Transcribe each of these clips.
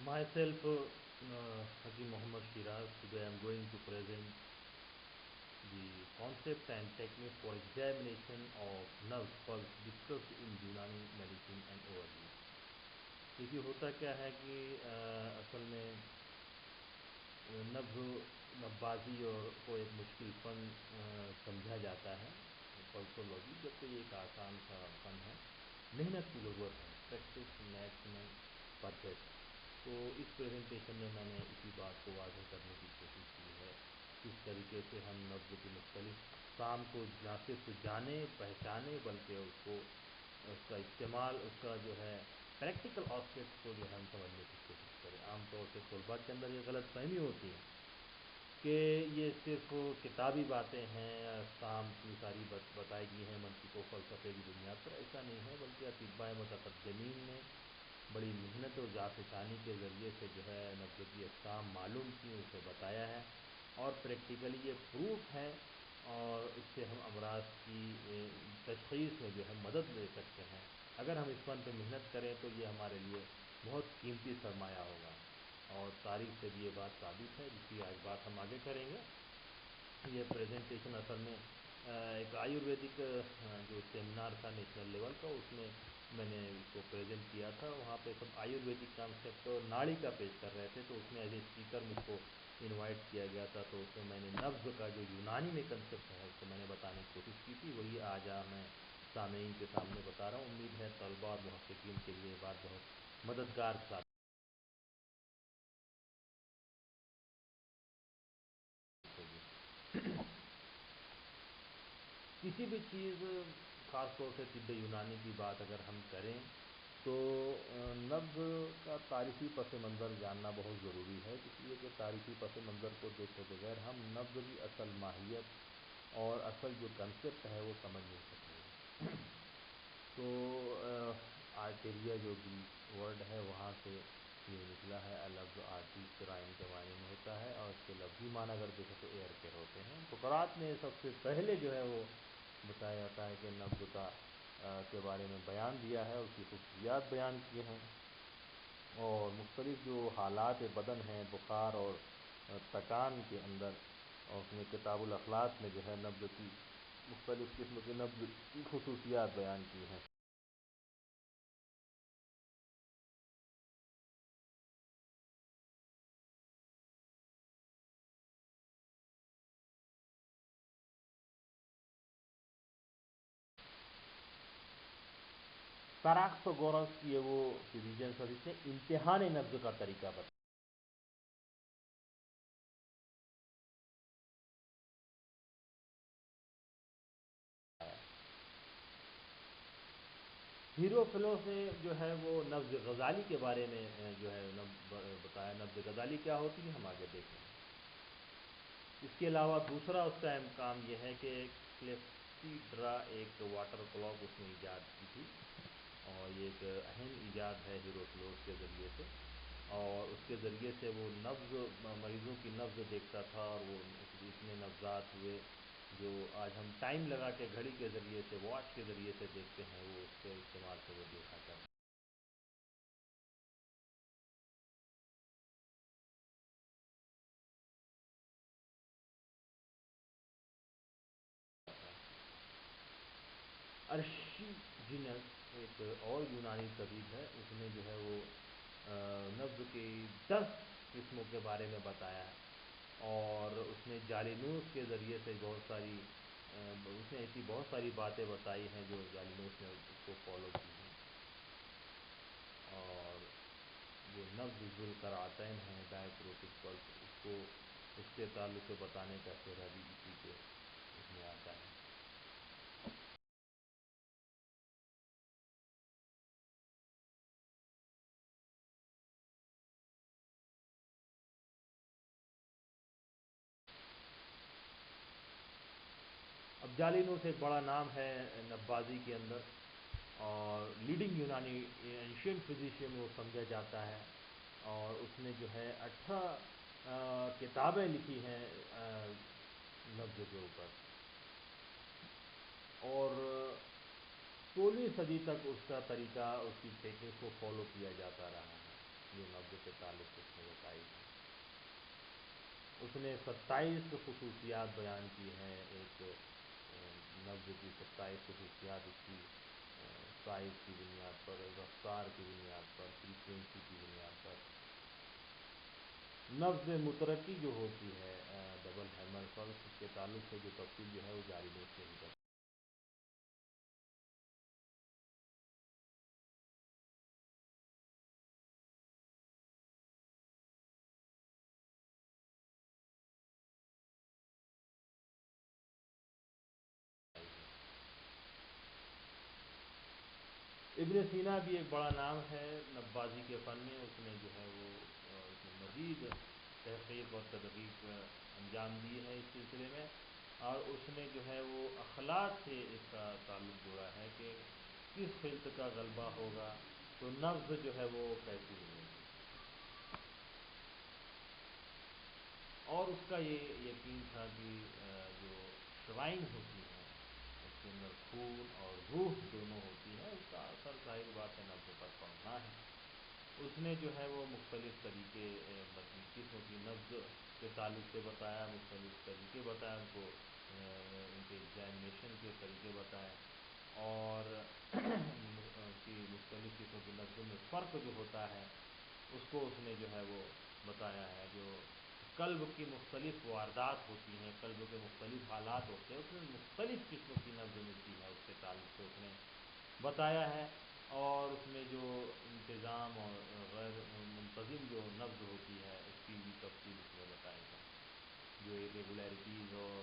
Myself, Haji Muhammad Shiraz. Today I am going to present the concept and technique for examination of nerve pulse discussed in Unani medicine and overview. देखिए होता क्या है कि असल में नब्ज़ नब्बाजी और को एक मुश्किल फ़न समझा जाता है पल्सोलॉजी, जबकि ये एक आसान सा फ़न है। मेहनत की ज़रूरत है, प्रैक्टिस मैक्सिमम परफेक्ट। तो इस प्रेजेंटेशन में मैंने इसी बात को वाज़ह करने की कोशिश की है, किस तरीके से हम नब्ज़ की मुख्तलिफ अक़साम को न सिर्फ जाने पहचाने बल्कि उसका इस्तेमाल, उसका जो है प्रैक्टिकल एस्पेक्ट को जो है हम समझने की कोशिश करें। आमतौर से तलबा के अंदर ये गलत फहमी होती है कि ये सिर्फ किताबी बातें हैं, अक़साम की सारी बताई गई हैं मंतिक़ व फ़लसफ़े की बुनियाद पर। ऐसा नहीं है, बल्कि अतिब्बाए मुतक़द्दिमीन ने बड़ी मेहनत और जाफ़िशानी के ज़रिए से जो है नब्ज़ की अक़साम मालूम की, उसे बताया है और प्रैक्टिकली ये प्रूफ है, और इससे हम अमराज़ की तशख़ीस में जो है मदद ले सकते हैं। अगर हम इस फ़न पे मेहनत करें तो ये हमारे लिए बहुत कीमती सरमाया होगा, और तारीख़ से भी ये बात साबित है, जिसकी आज बात हम आगे करेंगे। ये प्रेजेंटेशन असल में एक आयुर्वेदिक जो सेमिनार था नेशनल लेवल का, उसमें मैंने इसको प्रेजेंट किया था। वहाँ पे सब आयुर्वेदिक कॉन्सेप्ट और नाड़ी का पेश कर रहे थे, तो उसमें एज ए स्पीकर मुझको इनवाइट किया गया था। तो उसमें मैंने नब्ज़ का जो यूनानी में कंसेप्ट है उसको मैंने बताने की कोशिश की थी। वही आज मैं सामीन के सामने बता रहा हूँ। उम्मीद है तलबा और मुहक़्क़िक़ीन के लिए ये बात बहुत मददगार साबित होगी। किसी भी चीज़, ख़ास तौर से तिब्ब यूनानी की बात अगर हम करें तो नब्ज़ का तारीख़ी पस मंज़र जानना बहुत ज़रूरी है, इसलिए कि तारीख़ी पस मंज़र को देखे बगैर हम नब्ज़ की असल माहियत और असल जो कंसेप्ट है वो समझ नहीं सकेंगे। तो आर्टेरिया जो भी वर्ड है वहाँ से ये निकला है। लफ्ज़ आर्टिस राइन के मायने में होता है, और इसके लफ्ज़ी माना अगर देखें तो एयर के होते हैं। फ़ुक़रात ने सबसे पहले जो है वो बताया जाता है कि नब्ज़ का के बारे में बयान दिया है, उसकी ख़ुसूसियात बयान किए हैं, और मुख्तलिफ़ जो हालात बदन हैं बुखार और थकान के अंदर, और उसमें किताबुल अख़लाक़ में जो है नब्ज़ की मुख्तलिफ़ किस्म के नब्ज़ की ख़ुसूसियात बयान की हैं। पैराक्सोगोरस ये वो फिजिशियन था जिसने इम्तिहान नब्ज़ का तरीका बताया। हीरोफिलोस ने जो है वो नब्ज़ गज़ाली के बारे में जो है बताया। नब्ज़ गज़ाली क्या होती है हम आगे देखेंगे। इसके अलावा दूसरा उसका अहम काम यह है कि क्लेप्सीड्रा एक वाटर क्लॉक उसने ईजाद की थी, और ये एक अहम ईजाद है हीरोफिलोस के ज़रिए से, और उसके ज़रिए से वो नब्ज़ मरीज़ों की नब्ज़ देखता था, और वो जितने नब्ज़ात हुए जो आज हम टाइम लगा के घड़ी के ज़रिए से, वॉच के ज़रिए से देखते हैं, वो उसके इस्तेमाल से वो देखा करता। अर्शीजीनस एक और यूनानी तबीब है, उसने जो है वो नब्ज़ की 10 किस्मों के बारे में बताया है, और उसने जालिनूस के ज़रिए से बहुत सारी उसने ऐसी बहुत सारी बातें बताई हैं जो जालिनूस ने उसको फॉलो की हैं। और जो नब्ज़ुल करातैन है डायक्रोटिक पल्स, उसको उसके ताल्लुक़ से बताने का सेहरा भी इसी के उसमें आता है। अब जालिनूस एक बड़ा नाम है नब्बाजी के अंदर, और लीडिंग यूनानी एंशियंट फिजिशियन वो समझा जाता है, और उसने जो है 18 किताबें लिखी हैं नब्ज़ के ऊपर, और 16वीं सदी तक उसका तरीका, उसकी टेक्निक को फॉलो किया जाता रहा है। जो नब्ज़ के ताल्लुक़ से उसने बताई है। उसने 27 खसूसियात बयान की हैं। एक नब्ज़ की 27 खसूसियात उसकी साइज़ की बुनियाद पर, रफ्तार की बुनियाद पर, फ्रीक्वेंसी की बुनियाद पर। नब्ज़ मुतरक्की जो होती है डबल हैमर पल्स, उसके ताल्लुक़ से जो तफसील जो है वो जारी नोट से ही करता है। इब्न सीना भी एक बड़ा नाम है नब्बाज़ी के फ़न में। उसने जो है वो उसने मज़ीद तहक़ीक़ और तदक़ीक़ अंजाम दी है इस सिलसिले में, और उसने जो है वो अखलाक से इसका ताल्लुक़ जोड़ा है कि किस ख़िल्क़ का ग़लबा होगा तो नब्ज़ जो है वो कैसी होगी। और उसका ये यकीन था कि जो श्राइन होती हैं उसके अंदर खून और रूह दोनों होती हैं, उसका असर ज़ाहिर बात है नब्ज़ पर पड़ना है। उसने जो है वो मुख्तलिफ़ तरीके किस्म की नब्ज़ के ताल्लुक़ से बताया, मुख्तलिफ़ तरीके बताए उनको, उनके एग्जामिनेशन के तरीके बताए, और कि मुख्तलिफ़ किस्म की नब्ज़ों में फ़र्क जो होता है उसको उसने जो है वो बताया है। जो कल्ब की मुख्तलिफ़ वारदात होती हैं, कल्ब के मुख्तलिफ़ हालात होते हैं, उसमें मुख्तलिफ़ किस्म की नब्ज़ मिलती है, उसके ताल्लुक़ से उसने बताया है। और उसमें जो इंतज़ाम और गैर मुंतज़िम जो नब्ज़ होती है उसकी भी तफ़सील उसने बताई है। जो इरेगुलरिटीज़ और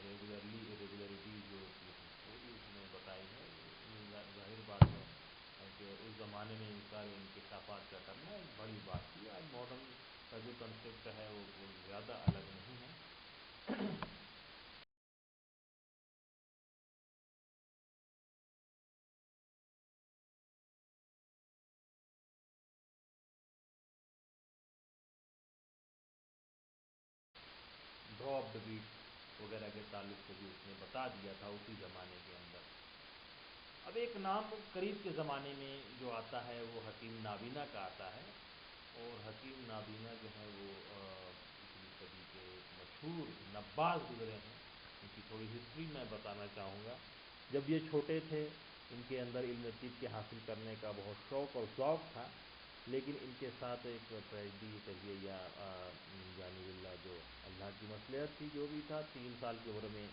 रेगुलरली इरेगुलरिटीज़ जो होती हैं वो भी उसने बताई है। ज़ाहिर बात है कि उस ज़माने में इन सारे इंकशाफात का करना एक बड़ी बात थी। आज मॉडर्न का जो कंसेप्ट है वो कोई ज़्यादा अलग नहीं है। ड्रॉप द बीट वगैरह के ताल्लुक़ से भी उसने बता दिया था उसी ज़माने के अंदर। अब एक नाम करीब के ज़माने में जो आता है वो हकीम नाबीना का आता है, और हकीम नाबीना जो है वो पिछली सदी के एक मशहूर नब्बाज़ गुज़रे हैं। इनकी थोड़ी हिस्ट्री मैं बताना चाहूँगा। जब ये छोटे थे इनके अंदर इल्म तिब के हासिल करने का बहुत शौक़ और ज़ौक़ था, लेकिन इनके साथ एक ट्रेजडी कहिए या जानिबिल्लाह जो अल्लाह की मसलिहत थी, जो भी था, 3 साल की उम्र में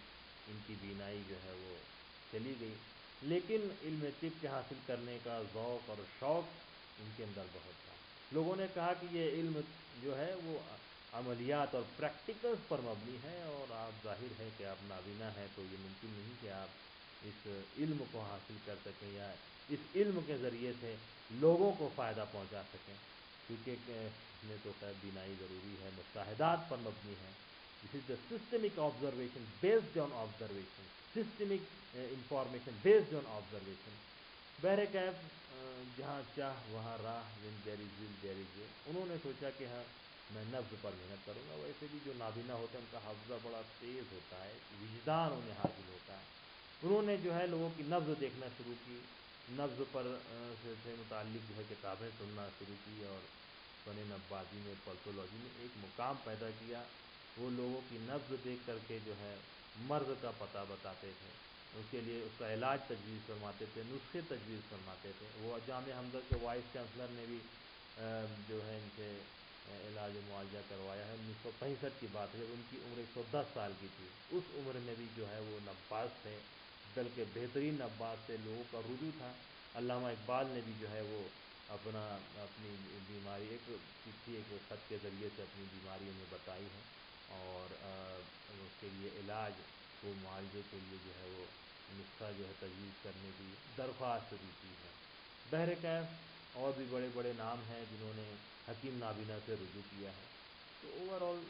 इनकी बीनाई जो है वो चली गई। लेकिन इल्म तिब के हासिल करने का ज़ौक़ और शौक़ इनके अंदर बहुत था। लोगों ने कहा कि ये इल्म जो है वो अमलियात और प्रैक्टिकल्स पर मबनी है, और आप ज़ाहिर है कि आप नाबीना हैं तो ये मुमकिन नहीं कि आप इस इल्म को हासिल कर सकें या इस इल्म के ज़रिए से लोगों को फ़ायदा पहुंचा सकें, क्योंकि इसमें तो खैर बीनाई ज़रूरी है, मुशाहिदात पर मबनी है। This is the systemic observation based on observation, systemic information based on observation. बहरकैफ जहाँ चाह वहाँ राह, when there is will there is way. उन्होंने सोचा कि हाँ मैं नब्ज़ पर मेहनत करूँगा। वैसे भी जो नाबीना होते हैं उनका हाफ़ज़ा बड़ा तेज़ होता है, विजदान उन्हें हासिल होता है। उन्होंने जो है लोगों की नब्ज़ देखना शुरू की, नब्ज़ पर से मुताल्लिक़ जो है किताबें सुनना शुरू की, और फ़न नब्बाज़ी में, पल्सोलॉजी में एक मुकाम पैदा किया। वो लोगों की नब्ज़ देख करके जो है मर्ज़ का पता बताते थे, उसके लिए उसका इलाज तजवीज़ फरमाते थे, नुस्खे तजवीज़ फरमाते थे। वो जामिया हमज़ा के वाइस चांसलर ने भी जो है इनसे इलाज मुआवजा करवाया है। 1965 की बात है जब उनकी उम्र 110 साल की थी। उस उम्र में भी जो है वो नब्बाज़ थे, बल्कि बेहतरीन नब्बाज़ थे, लोगों का रुजू था। अल्लामा इकबाल ने भी जो है वो अपनी बीमारी एक चिट्ठी, एक ख़त के ज़रिए से अपनी बीमारी उन्हें बताई है, और उसके लिए इलाज, वो मुआवजे के लिए जो है वो नुस्खा जो है तजवीज़ करने की दरख्वास्त दी थी है। बहरकैफ और भी बड़े बड़े नाम हैं जिन्होंने हकीम नाबीना से रुजू किया है। तो overall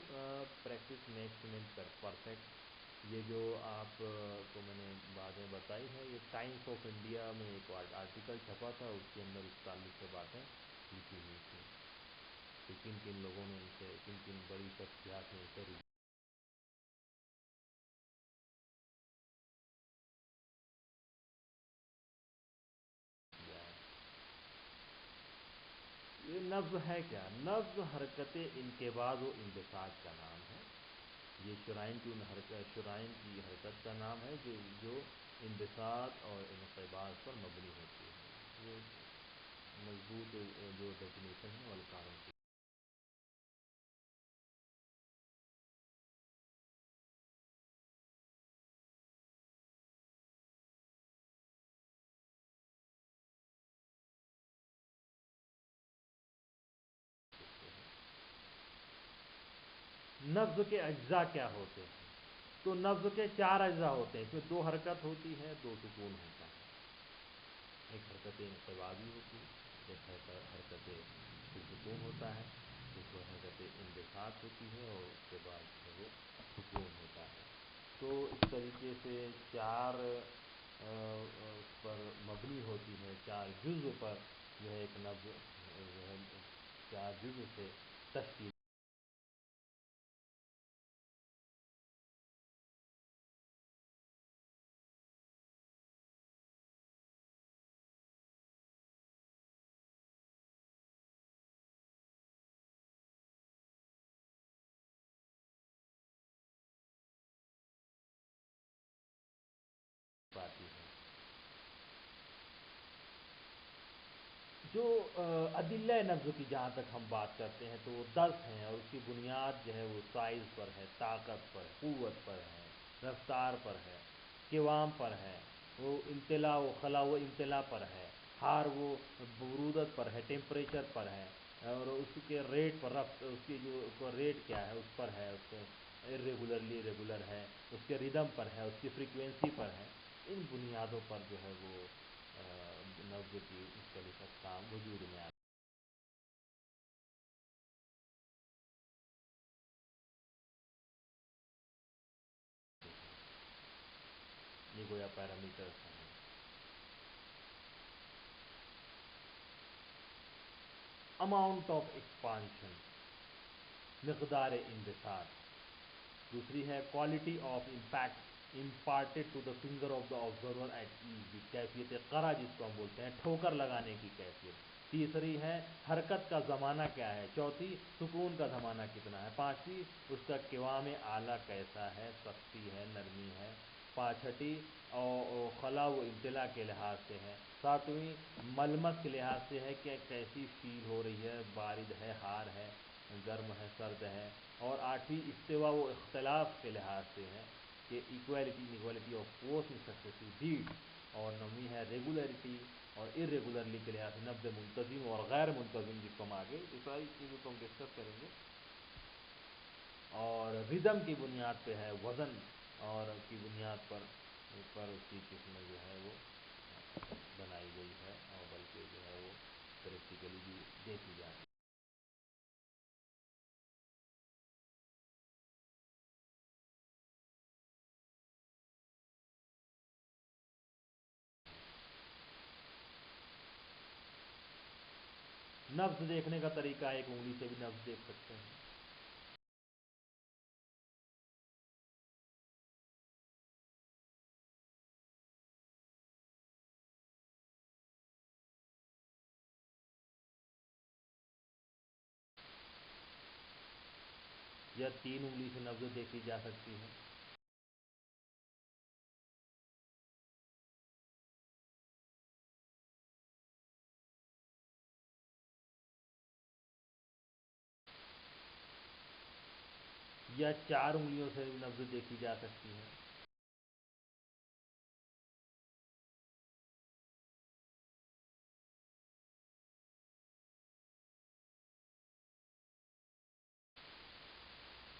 practice makes man perfect. ये जो आप को मैंने बातें बताई हैं, ये टाइम्स ऑफ इंडिया में एक आर्टिकल छपा था, उसके अंदर इस ताल्लुक़ से बातें लिखी हुई थी कि किन किन लोगों ने इनसे, किन किन बड़ी शख्सियात ने इनसे रुजू किया है। ये नब्ज़ है क्या? नब्ज़ हरकत इनक़िबाज़ व इंबिसात का नाम है। ये शुराइन की शुराइन की हरकत का नाम है जो इंबिसात और इनक़िबाज़ पर मबनी होती है। ये मज़बूत जो डेफिनेशन है वल्कारों की। नब्ज़ के अज्जा क्या होते हैं? तो नब्ज़ के 4 अज्जा होते हैं। इसमें 2 हरकत होती है, 2 सुकून होता है। एक हरकत इनक़िबाज़ी होती है, एक हरकत सुकून होता है, दूसरा हरकत इंबिसात होती है और उसके बाद जो वो सुकून होता है। तो इस तरीके से 4 पर मबनी होती है, 4 जुज़ पर जो है एक नब्ज़ जो है 4 जुज़ से तश्कील पाती है। जो अदिल्ला नब्ज़ की जहाँ तक हम बात करते हैं तो वो 10 हैं और उसकी बुनियाद जो है वो साइज़ पर है, ताकत पर, क़ुव्वत पर है, रफ्तार पर है, क़िवाम पर है, वो इम्तिला व खला व इम्तिला पर है, हार वो बरूदत पर है, टेम्परेचर पर है और उसके रेट पर उसकी जो रेट क्या है उस पर है, उसके इर्रेगुलरली रेगुलर है, उसके रिदम पर है, उसकी फ्रीक्वेंसी पर है। इन बुनियादों पर जो है वो नब्ज़ की मुख्तलिफ़ अक़साम वजूद में आती हैं। ये गोया पैरामीटर्स हैं। अमाउंट ऑफ एक्सपांशन, मिक़दार इंबिसात। दूसरी है quality of impact imparted to the finger of the observer at ease, कैफियत क़रा जिसको हम बोलते हैं, ठोकर लगाने की कैफियत। तीसरी है हरकत का ज़माना क्या है। चौथी सुकून का ज़माना कितना है। पाँचवीं उसका क़िवाम आला कैसा है, सख्ती है, नरमी है। छठी और खला व इब्तिला के लिहाज से है। सातवीं मलमस के लिहाज से है कि कैसी फील हो रही है, बारिद है, हार है, गर्म है, सर्द है। और आठवीं इस्तिवा व इख्तलाफ के लिहाज से है कि equality inequality of force in successive beat. और नौवीं है रेगुलरिटी और इरेगुलरली के लिहाज से नब्ज़ मुंतज़िम और गैर मुंतज़िम, जिसको हम आगे ये सारी चीज़ों को हम डिस्कस करेंगे। और रिदम की बुनियाद पे है वज़न और की बुनियाद पर उसकी किस्में जो है वो बनाई गई है और बल्कि जो है वो प्रैक्टिकली भी देखी जाती है। नब्ज़ देखने का तरीका एक उंगली से भी नब्ज़ देख सकते हैं। या 3 उंगली से नब्ज़ देखी जा सकती है। या 4 उंगलियों से नब्ज़ देखी जा सकती है।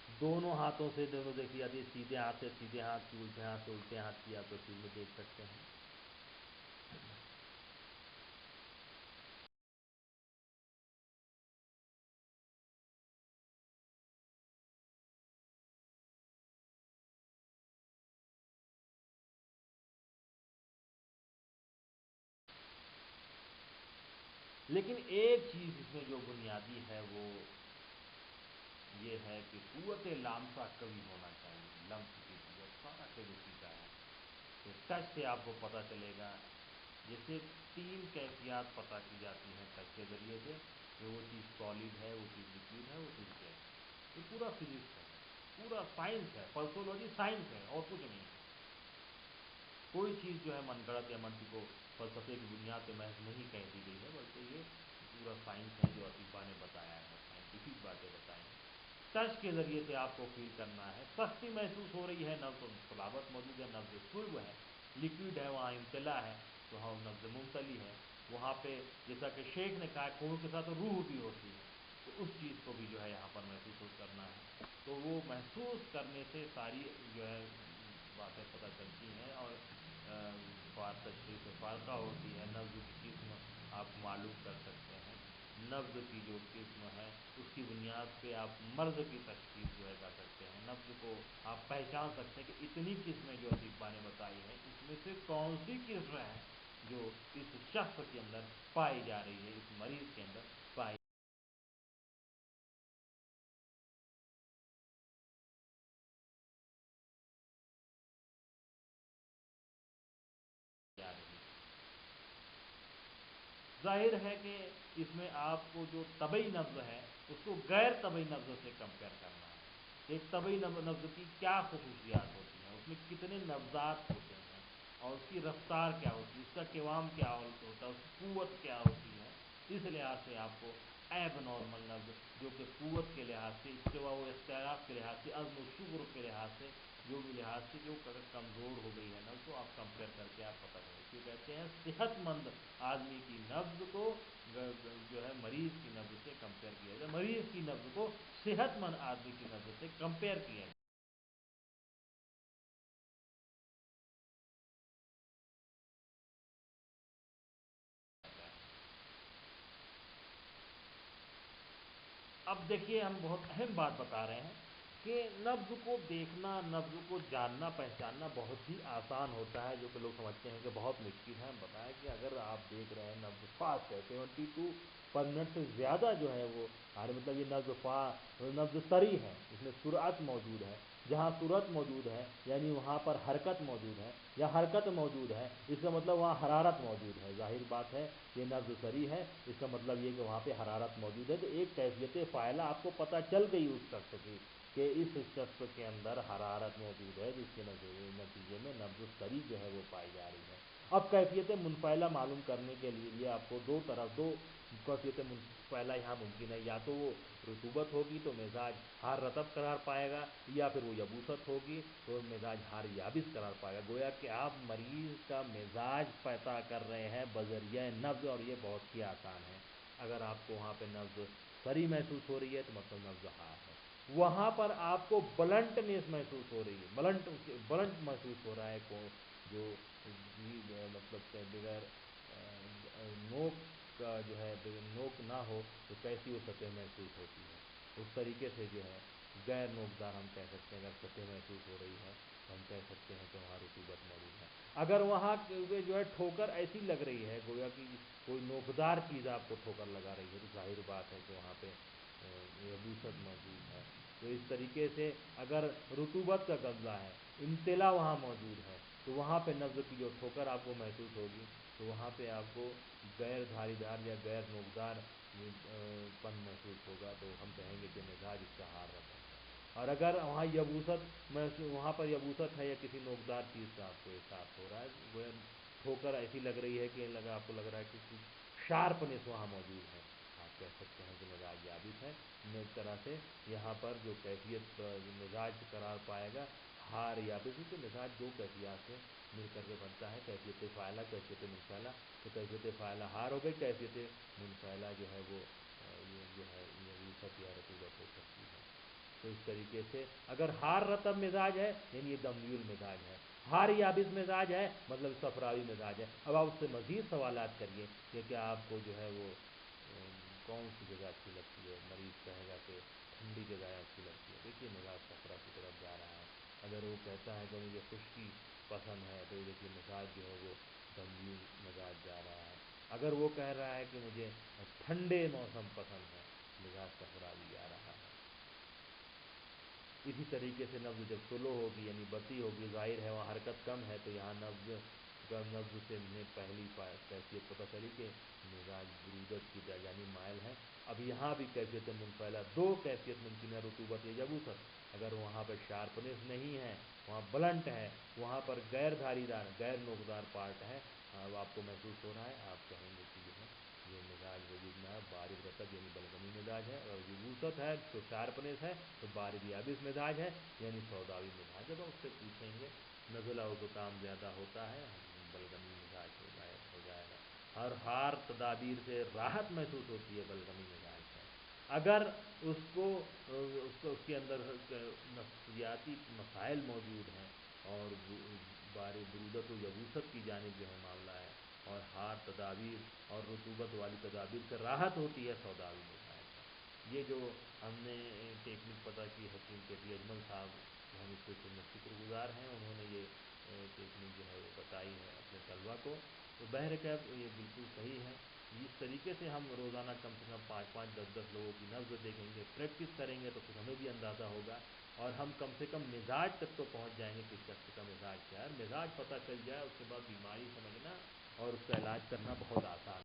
दोनों हाथों से दोनों देखी जाती है। सीधे हाथ से सीधे हाथ की, उल्टे हाथ से उल्टे हाथ की आप तस्वीर में देख सकते हैं। लेकिन एक चीज़ इसमें जो बुनियादी है वो ये है कि क़ुव्वत लामसा कभी होना चाहिए। लम्स की क़ुव्वत सारा खेल उसी का है कि टच से आपको पता चलेगा। जैसे 3 कैफियत पता की जाती हैं टच के ज़रिए से। कि वो चीज़ सॉलिड है, वो चीज़ लिक्विड है, वो चीज़ गैस है। ये पूरा फिजिक्स है, पूरा साइंस है, पल्सोलॉजी साइंस है और कुछ नहीं है। कोई चीज़ जो है मनगढ़ंत या मन को फलसफे की बुनियाद पे महज नहीं कह दी गई है, बल्कि ये पूरा साइंस है जो अतिब्बा ने बताया है, साइंटिफिक बातें बताई हैं। टच के ज़रिए से आपको फील करना है, सस्ती महसूस हो रही है, नब्ज़ सलाबत मौजूद है, नब्ज़ सुल्ब है, लिक्विड है, वहाँ इम्तला है, तो वहाँ नब्ज़ मुमतली है। वहाँ पे जैसा कि शेख ने कहा खून के साथ रूह भी होती है, तो उस चीज़ को भी जो है यहाँ पर महसूस करना है। तो वो महसूस करने से सारी जो है बातें पता चलती हैं और तशख़ीस फ़ारक़ा होती है। नब्ज़ की किस्म आप मालूम कर सकते हैं, नब्ज़ की जो किस्म है उसकी बुनियाद पे आप मर्ज़ की तशख़ीस जो है कर सकते हैं। नब्ज़ को आप पहचान सकते हैं कि इतनी किस्में जो अतिब्बा ने बताई हैं, इसमें से कौन सी किस्म है जो इस शख्स के अंदर पाई जा रही है, इस मरीज़ के अंदर पाई जा रही है। ज़ाहिर है कि इसमें आपको जो तबई नब्ज़ है उसको गैर तबई नब्ज़ से कंपेयर करना है। एक तबई नब्ज़ की क्या खसूसियात होती हैं, उसमें कितने नब्ज़ात होते हैं और उसकी रफ्तार क्या होती है, उसका क़िवाम क्या होता है, उसकी क़ुव्वत क्या होती है। इस लिहाज से आपको एब नॉर्मल नब्ज़ जो कि क़ुव्वत के लिहाज से, इस्तिवा व इख्तिलाफ़ के लिहाज से, अज़्म व शुक्र के लिहाज से, जो भी लिहाज से जो अगर कमज़ोर हो गई है नब्ज़, तो आप कंपेयर करके आप पता करें। इसलिए कहते हैं सेहतमंद आदमी की नब्ज़ को जो है मरीज़ की नब्ज़ से कंपेयर किया जाए, मरीज़ की नब्ज़ को सेहतमंद आदमी की नब्ज़ से कंपेयर किया जाता है। अब देखिए हम बहुत अहम बात बता रहे हैं कि नब्ज़ को देखना, नब्ज़ को जानना पहचानना बहुत ही आसान होता है, जो कि लोग समझते हैं कि बहुत मुश्किल है। हम बताएं कि अगर आप देख रहे हैं नब्ज़ फास्ट है, 72 पर मिनट से ज़्यादा जो है वो मतलब ये नब्ज़ सरी है, इसमें सुरअत मौजूद है। जहाँ सूरत मौजूद है यानी वहाँ पर हरकत मौजूद है, या हरकत मौजूद है इसका मतलब वहाँ हरारत मौजूद है। ज़ाहिर बात है ये नब्ज़ सरी है, इसका मतलब ये कि वहाँ पे हरारत मौजूद है। तो एक कैफियत फ़ाइला आपको पता चल गई उस शख्स की कि इस शख्स के अंदर हरारत मौजूद है, जिसके नतीजे में नब्ज़ सरी जो है वो पाई जा रही है। अब कैफियत मुनफ़ैला मालूम करने के लिए आपको दो कैफियत मुनफ़ैला यहाँ मुमकिन है। या तो वो रतूबत होगी तो मिजाज हार रतब करार पाएगा, या फिर वो यबूसत होगी तो मिजाज हार याबिस करार पाएगा। गोया कि आप मरीज़ का मिजाज पता कर रहे हैं बज़रिया नब्ज़, और ये बहुत ही आसान है। अगर आपको वहाँ पे नब्ज़ सरी महसूस हो रही है तो मतलब नब्ज़ हार है। वहाँ पर आपको ब्लंटनेस महसूस हो रही है, ब्लंट महसूस हो रहा है को जो मतलब के बगैर नोक का जो है नोक ना हो तो कैसी वो सतह महसूस होती है, उस तरीके से जो है गैर नोकदार हम कह सकते हैं। अगर सतह महसूस हो रही है तो हम कह सकते हैं कि वहाँ रतूबत मौजूद है। अगर वहाँ जो है ठोकर ऐसी लग रही है गोया कि कोई नोकदार चीज़ आपको ठोकर लगा रही है, तो जाहिर बात है कि वहाँ पे यबूसत मौजूद है। तो इस तरीके से अगर रतूबत का कब्ज़ा है, इम्तिला वहाँ मौजूद है, तो वहाँ पे नब्ज़ की जो ठोकर आपको महसूस होगी तो वहाँ पे आपको गैर धारीदार या गैर नोकदार पन महसूस होगा, तो हम कहेंगे कि मिजाज इसका हार रहा है। और अगर वहाँ यबूसत वहाँ पर यबूसत है या किसी नोकदार चीज़ का आपको एहसास हो रहा है, वह ठोकर ऐसी लग रही है कि आपको लग रहा है कि कुछ शार्पनेस वहाँ मौजूद है, आप कह सकते हैं कि मिजाज याबिस है। इस तरह से यहाँ पर जो कैफियत मिजाज करार पाएगा हार याबिस, क्योंकि मिजाज दो कैफियत से मिल करके बनता है, कैफियत फ़ाइला, कैफियत मुनफ़ैला। तो कैफियत फ़ाइला हार हो गई, कैफियत मुनफ़ैला जो है वो ये जो है ये वसत या रतूबत हो सकती है। तो इस तरीके से अगर हार रतब मिजाज है यानी ये दमयूल मिजाज है, हार याबिस मिजाज है मतलब सफरावी मिजाज है। अब आप उससे मज़ीद सवालात करिए कि क्या आपको जो है वो कौन सी जगह अच्छी लगती है। मरीज़ कहेगा कि ठंडी जगह अच्छी लगती है, देखिए मिजाज सफरा की तरफ जा रहा है। अगर वो कहता है कि मुझे खुश्की पसंद है, तो देखिए मिजाज जो है वो दमयूल मिजाज जा रहा है। अगर वो कह रहा है कि मुझे ठंडे मौसम पसंद है, मिजाज सफरावी आ रहा है। इसी तरीके से नब्ज़ जब स्लो होगी यानी बती होगी, ज़ाहिर है वहाँ हरकत कम है, तो यहाँ नब्ज़ से हमें पहली कैफियत पता चली कि मिजाज बरूदत की तरफ यानी मायल है। अब अब यहाँ भी कैफियत मुनफैला, दो कैफियत मुमकिन है, रतूबत या यबूसत। अगर वहाँ पर शार्पनेस नहीं है, वहाँ ब्लंट है, वहाँ पर गैर धारीदार गैर नोकदार पार्ट है, अब आपको महसूस हो रहा है, आप कहेंगे कि जो है ये मिजाज वजूद में है, बारिद रतब यानी बलगमी मिजाज है। अगर यबूसत है तो शार्पनेस है तो बारिद याबिस मिजाज है यानी सौदावी मिजाज। जब हम उससे पूछेंगे नज़ला ज़ुकाम ज़्यादा होता है, बलगमी मिजाज हो जाएगा। हर हार तदाबीर से राहत महसूस होती है, बलगमी मिजाज है। अगर उसके अंदर नफ्सियाती मसाइल मौजूद हैं और बारे बरूदत व यबूसत की जानिब जो है मामला है, और हार तदाबीर और रतूबत वाली तदाबीर से राहत होती है, सौदावी मिजाज है। ये जो हमने टेक्निक पता की हकीम के टी अजमल साहब, हम इससे शुक्रगुजार हैं, उन्होंने ये टेक्निक जो है वो बताई है अपने तलबा को। तो बहरकैफ ये बिल्कुल सही है। इस तरीके से हम रोज़ाना कम से कम 5-5, 10-10 लोगों की नब्ज़ देखेंगे, प्रैक्टिस करेंगे तो फिर हमें भी अंदाज़ा होगा, और हम कम से कम मिजाज तक तो पहुंच जाएंगे कि शख्स का मिजाज क्या है। मिजाज पता चल जाए, उसके बाद बीमारी समझना और उसका इलाज करना बहुत आसान।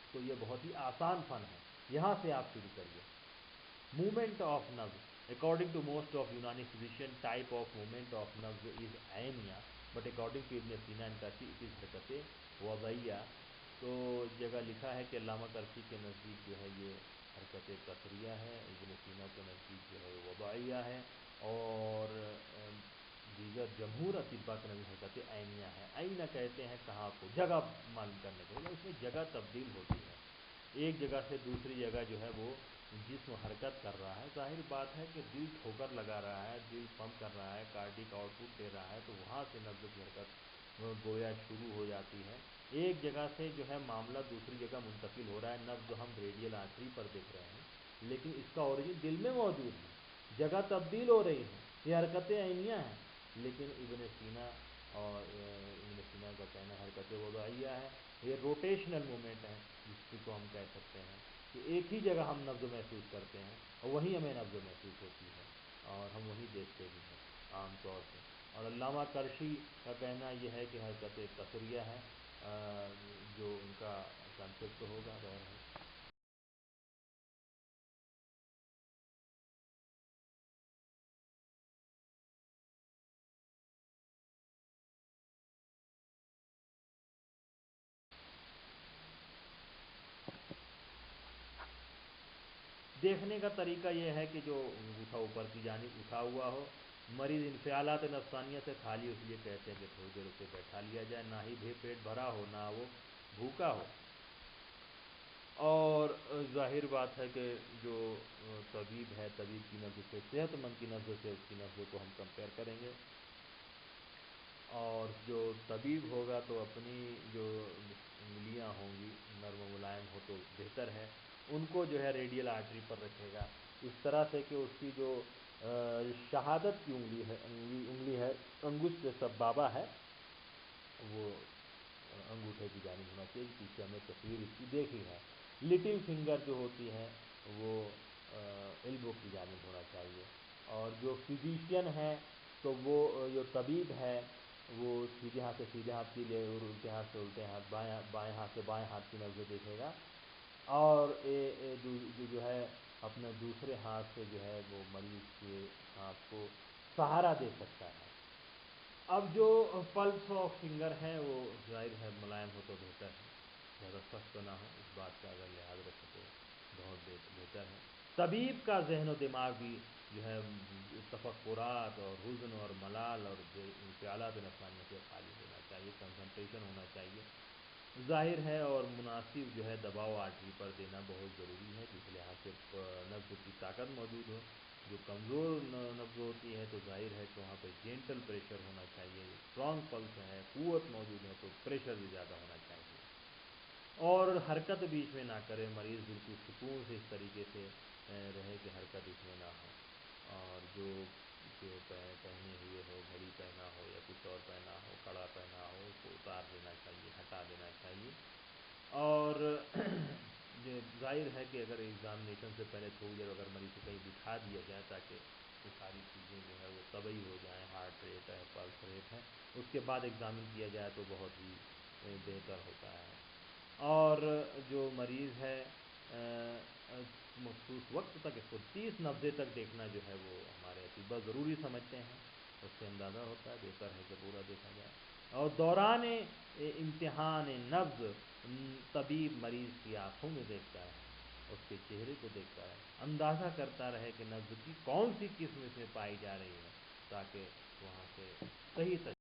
तो ये बहुत ही आसान फन है, यहाँ से आप शुरू करिए। मूवमेंट ऑफ नब्ज according to most of Unani physician, type of movement of नब्ज इज एनिया, but according to Ibn Sina and करसी इट इज़ हरकत वज़ैया। तो जगह लिखा है कि अल्लामा करसी के नज़दीक जो है ये हरकत कसरिया है, इब्न सीना के नज़दीक जो है वज़ैया है, और दीगर जमहूर अतिबा के नज़दीक हरकत ऐनिया है। ऐना कहते हैं कहाँ को, जगह मालूम करने के लिए, उसमें जगह तब्दील होती है, एक जगह से दूसरी जगह जो है वो जिस्म हरकत कर रहा है। जाहिर बात है कि दिल ठोकर लगा रहा है, दिल पंप कर रहा है, कार्डिक आउटपुट दे रहा है, तो वहाँ से नब्ज़ की हरकत गोया शुरू हो जाती है। एक जगह से जो है मामला दूसरी जगह मुंतकिल हो रहा है। नब्ज़ हम रेडियल आर्टरी पर देख रहे हैं, लेकिन इसका ओरिजिन दिल में मौजूद है, जगह तब्दील हो रही है, ये हरकतें ऐनिया हैं। लेकिन इब्न सीना और इब्न सीना का कहना हरकत वज़ैया है, ये रोटेशनल मूवमेंट है, जिसको हम कह सकते हैं कि एक ही जगह हम नब्ज़ महसूस करते हैं और वहीं हमें नब्ज़ महसूस होती है, और हम वहीं देखते भी हैं आम तौर से। और अल्लामा करशी का कहना यह है कि हरकत कसरिया है, जो उनका कॉन्सेप्ट होगा बहरहाल। देखने का तरीका यह है कि जो अंगूठा ऊपर की जानिब उठा हुआ हो, मरीज़ इंफियालात नफ्सानिया से खाली, इसलिए कहते हैं कि थोड़ी देर उसे बैठा लिया जाए, ना ही पेट भरा हो ना वो भूखा हो। और ज़ाहिर बात है कि जो तबीब है, तबीब की नज़र से, सेहतमंद की नज़र से उसकी नज़र को हम कंपेयर करेंगे, और जो तबीब होगा तो अपनी जो उंगलियां होंगी नर्म मुलायम हो तो बेहतर है, उनको जो है रेडियल आर्टरी पर रखेगा, इस तरह से कि उसकी जो शहादत की उंगली है, अंगुष्ठ सबबाबा है, वो अंगूठे की जानिब होना चाहिए। पीछे हमने तस्वीर इसकी देखी है। लिटिल फिंगर जो होती है वो एल्बो की जानिब होना चाहिए। और जो फिजिशियन है तो वो जो तबीब है वो सीधे हाथ से सीधे हाथ की लिए और उल्टे हाथ से उल्टे हाथ, बाएं हाथ से बाएं हाथ की नब्ज़ देखेगा, और जो है अपने दूसरे हाथ से जो है वो मरीज़ के हाथ को सहारा दे सकता है। अब जो पल्स ऑफ फिंगर है वो जाहिर है मुलायम हो तो बेहतर है, ज़्यादा सख्त तो ना हो, इस बात का अगर लिहाज रखें तो बहुत बेहतर है। طبیب کا ذہن و دماغ بھی جو ہے تفکرات اور حزن اور ملال اور خیالات نفسانیہ سے خالی ہونا چاہیے، کنسنٹریشن ہونا چاہیے، ظاہر ہے، اور مناسب جو ہے دباؤ آرٹری پر دینا بہت ضروری ہے، جس لحاظ سے نبض کی طاقت موجود ہو۔ جو کمزور نبض ہوتی ہے تو ظاہر ہے کہ وہاں پہ جینٹل پریشر ہونا چاہیے، اسٹرانگ پلس ہے، قوت موجود ہے تو پریشر بھی زیادہ ہونا چاہیے، اور حرکت بیچ میں نہ کرے، مریض بالکل سکون سے اس طریقے سے رہے کہ حرکت اس میں نہ ہو، اور جو پہنے ہوئے ہو، گھڑی پہنا ہو یا کچھ اور پہنا ہو، کڑا پہنا ہو، اس کو اتار دینا چاہیے، ہٹا دینا چاہیے، اور جو ظاہر ہے کہ اگر ایگزامینیشن سے پہلے تھوڑی دیر اگر مریض کو کہیں بٹھا دیا جائے تاکہ وہ ساری چیزیں جو ہے وہ طبی ہو جائیں، ہارٹ ریٹ ہے، پلس ریٹ ہے، اس کے بعد ایگزامن کیا جائے تو بہت ہی بہتر ہوتا ہے، اور جو مریض ہے مخصوص وقت تک اس کو 30 نبضیں تک دیکھنا جو ہے وہ ہمارے اطباء ضروری سمجھتے ہیں، اس سے اندازہ ہوتا ہے، بہتر ہے کہ پورا دیکھا جائے، اور دوران امتحان نبض طبیب مریض کی آنکھوں میں دیکھتا ہے، اس کے چہرے کو دیکھتا ہے، اندازہ کرتا رہے کہ نبض کی کون سی قسم اس میں پائی جا رہی ہے، تاکہ وہاں سے صحیح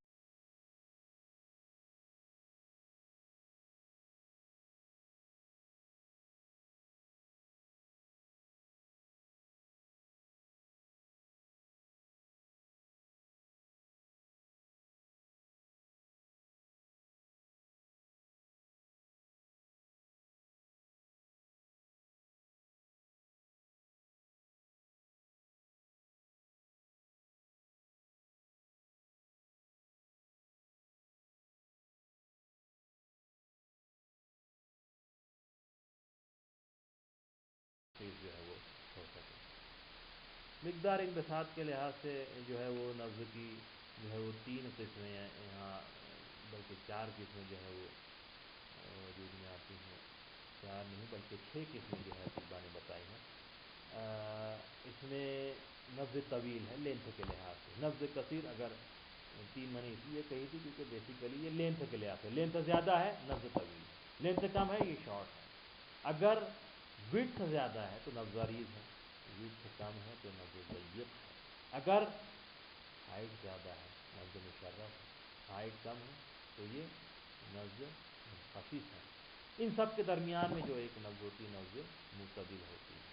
چیز جو ہے وہ ہو سکے۔ مقدار انبساط کے لحاظ سے جو ہے وہ نبض کی جو ہے وہ 3 قسمیں ہیں یہاں، بلکہ 4 قسمیں جو ہے وہ وجود میں آتی ہیں، 4 نہیں بلکہ 6 قسمیں جو ہے اطباء نے بتائی ہیں۔ اس میں نبض طویل ہے لینتھ کے لحاظ سے، نبض قصیر اگر 3 میں نے اس لیے کہی تھی کیونکہ بیسیکلی یہ لینتھ کے لحاظ سے، لینتھ زیادہ ہے نبض طویل ہے، لینتھ کم ہے یہ شارٹ ہے، اگر وڈتھ زیادہ ہے تو نبض عریض ہے، وڈتھ کم ہے تو نبض ضیق ہے، اگر ہائٹ زیادہ ہے نبض مشرف ہے، ہائٹ کم ہے تو یہ نبض خفیف ہے، ان سب کے درمیان میں جو ایک نبض ہوتی ہے نبض معتدل ہوتی ہے۔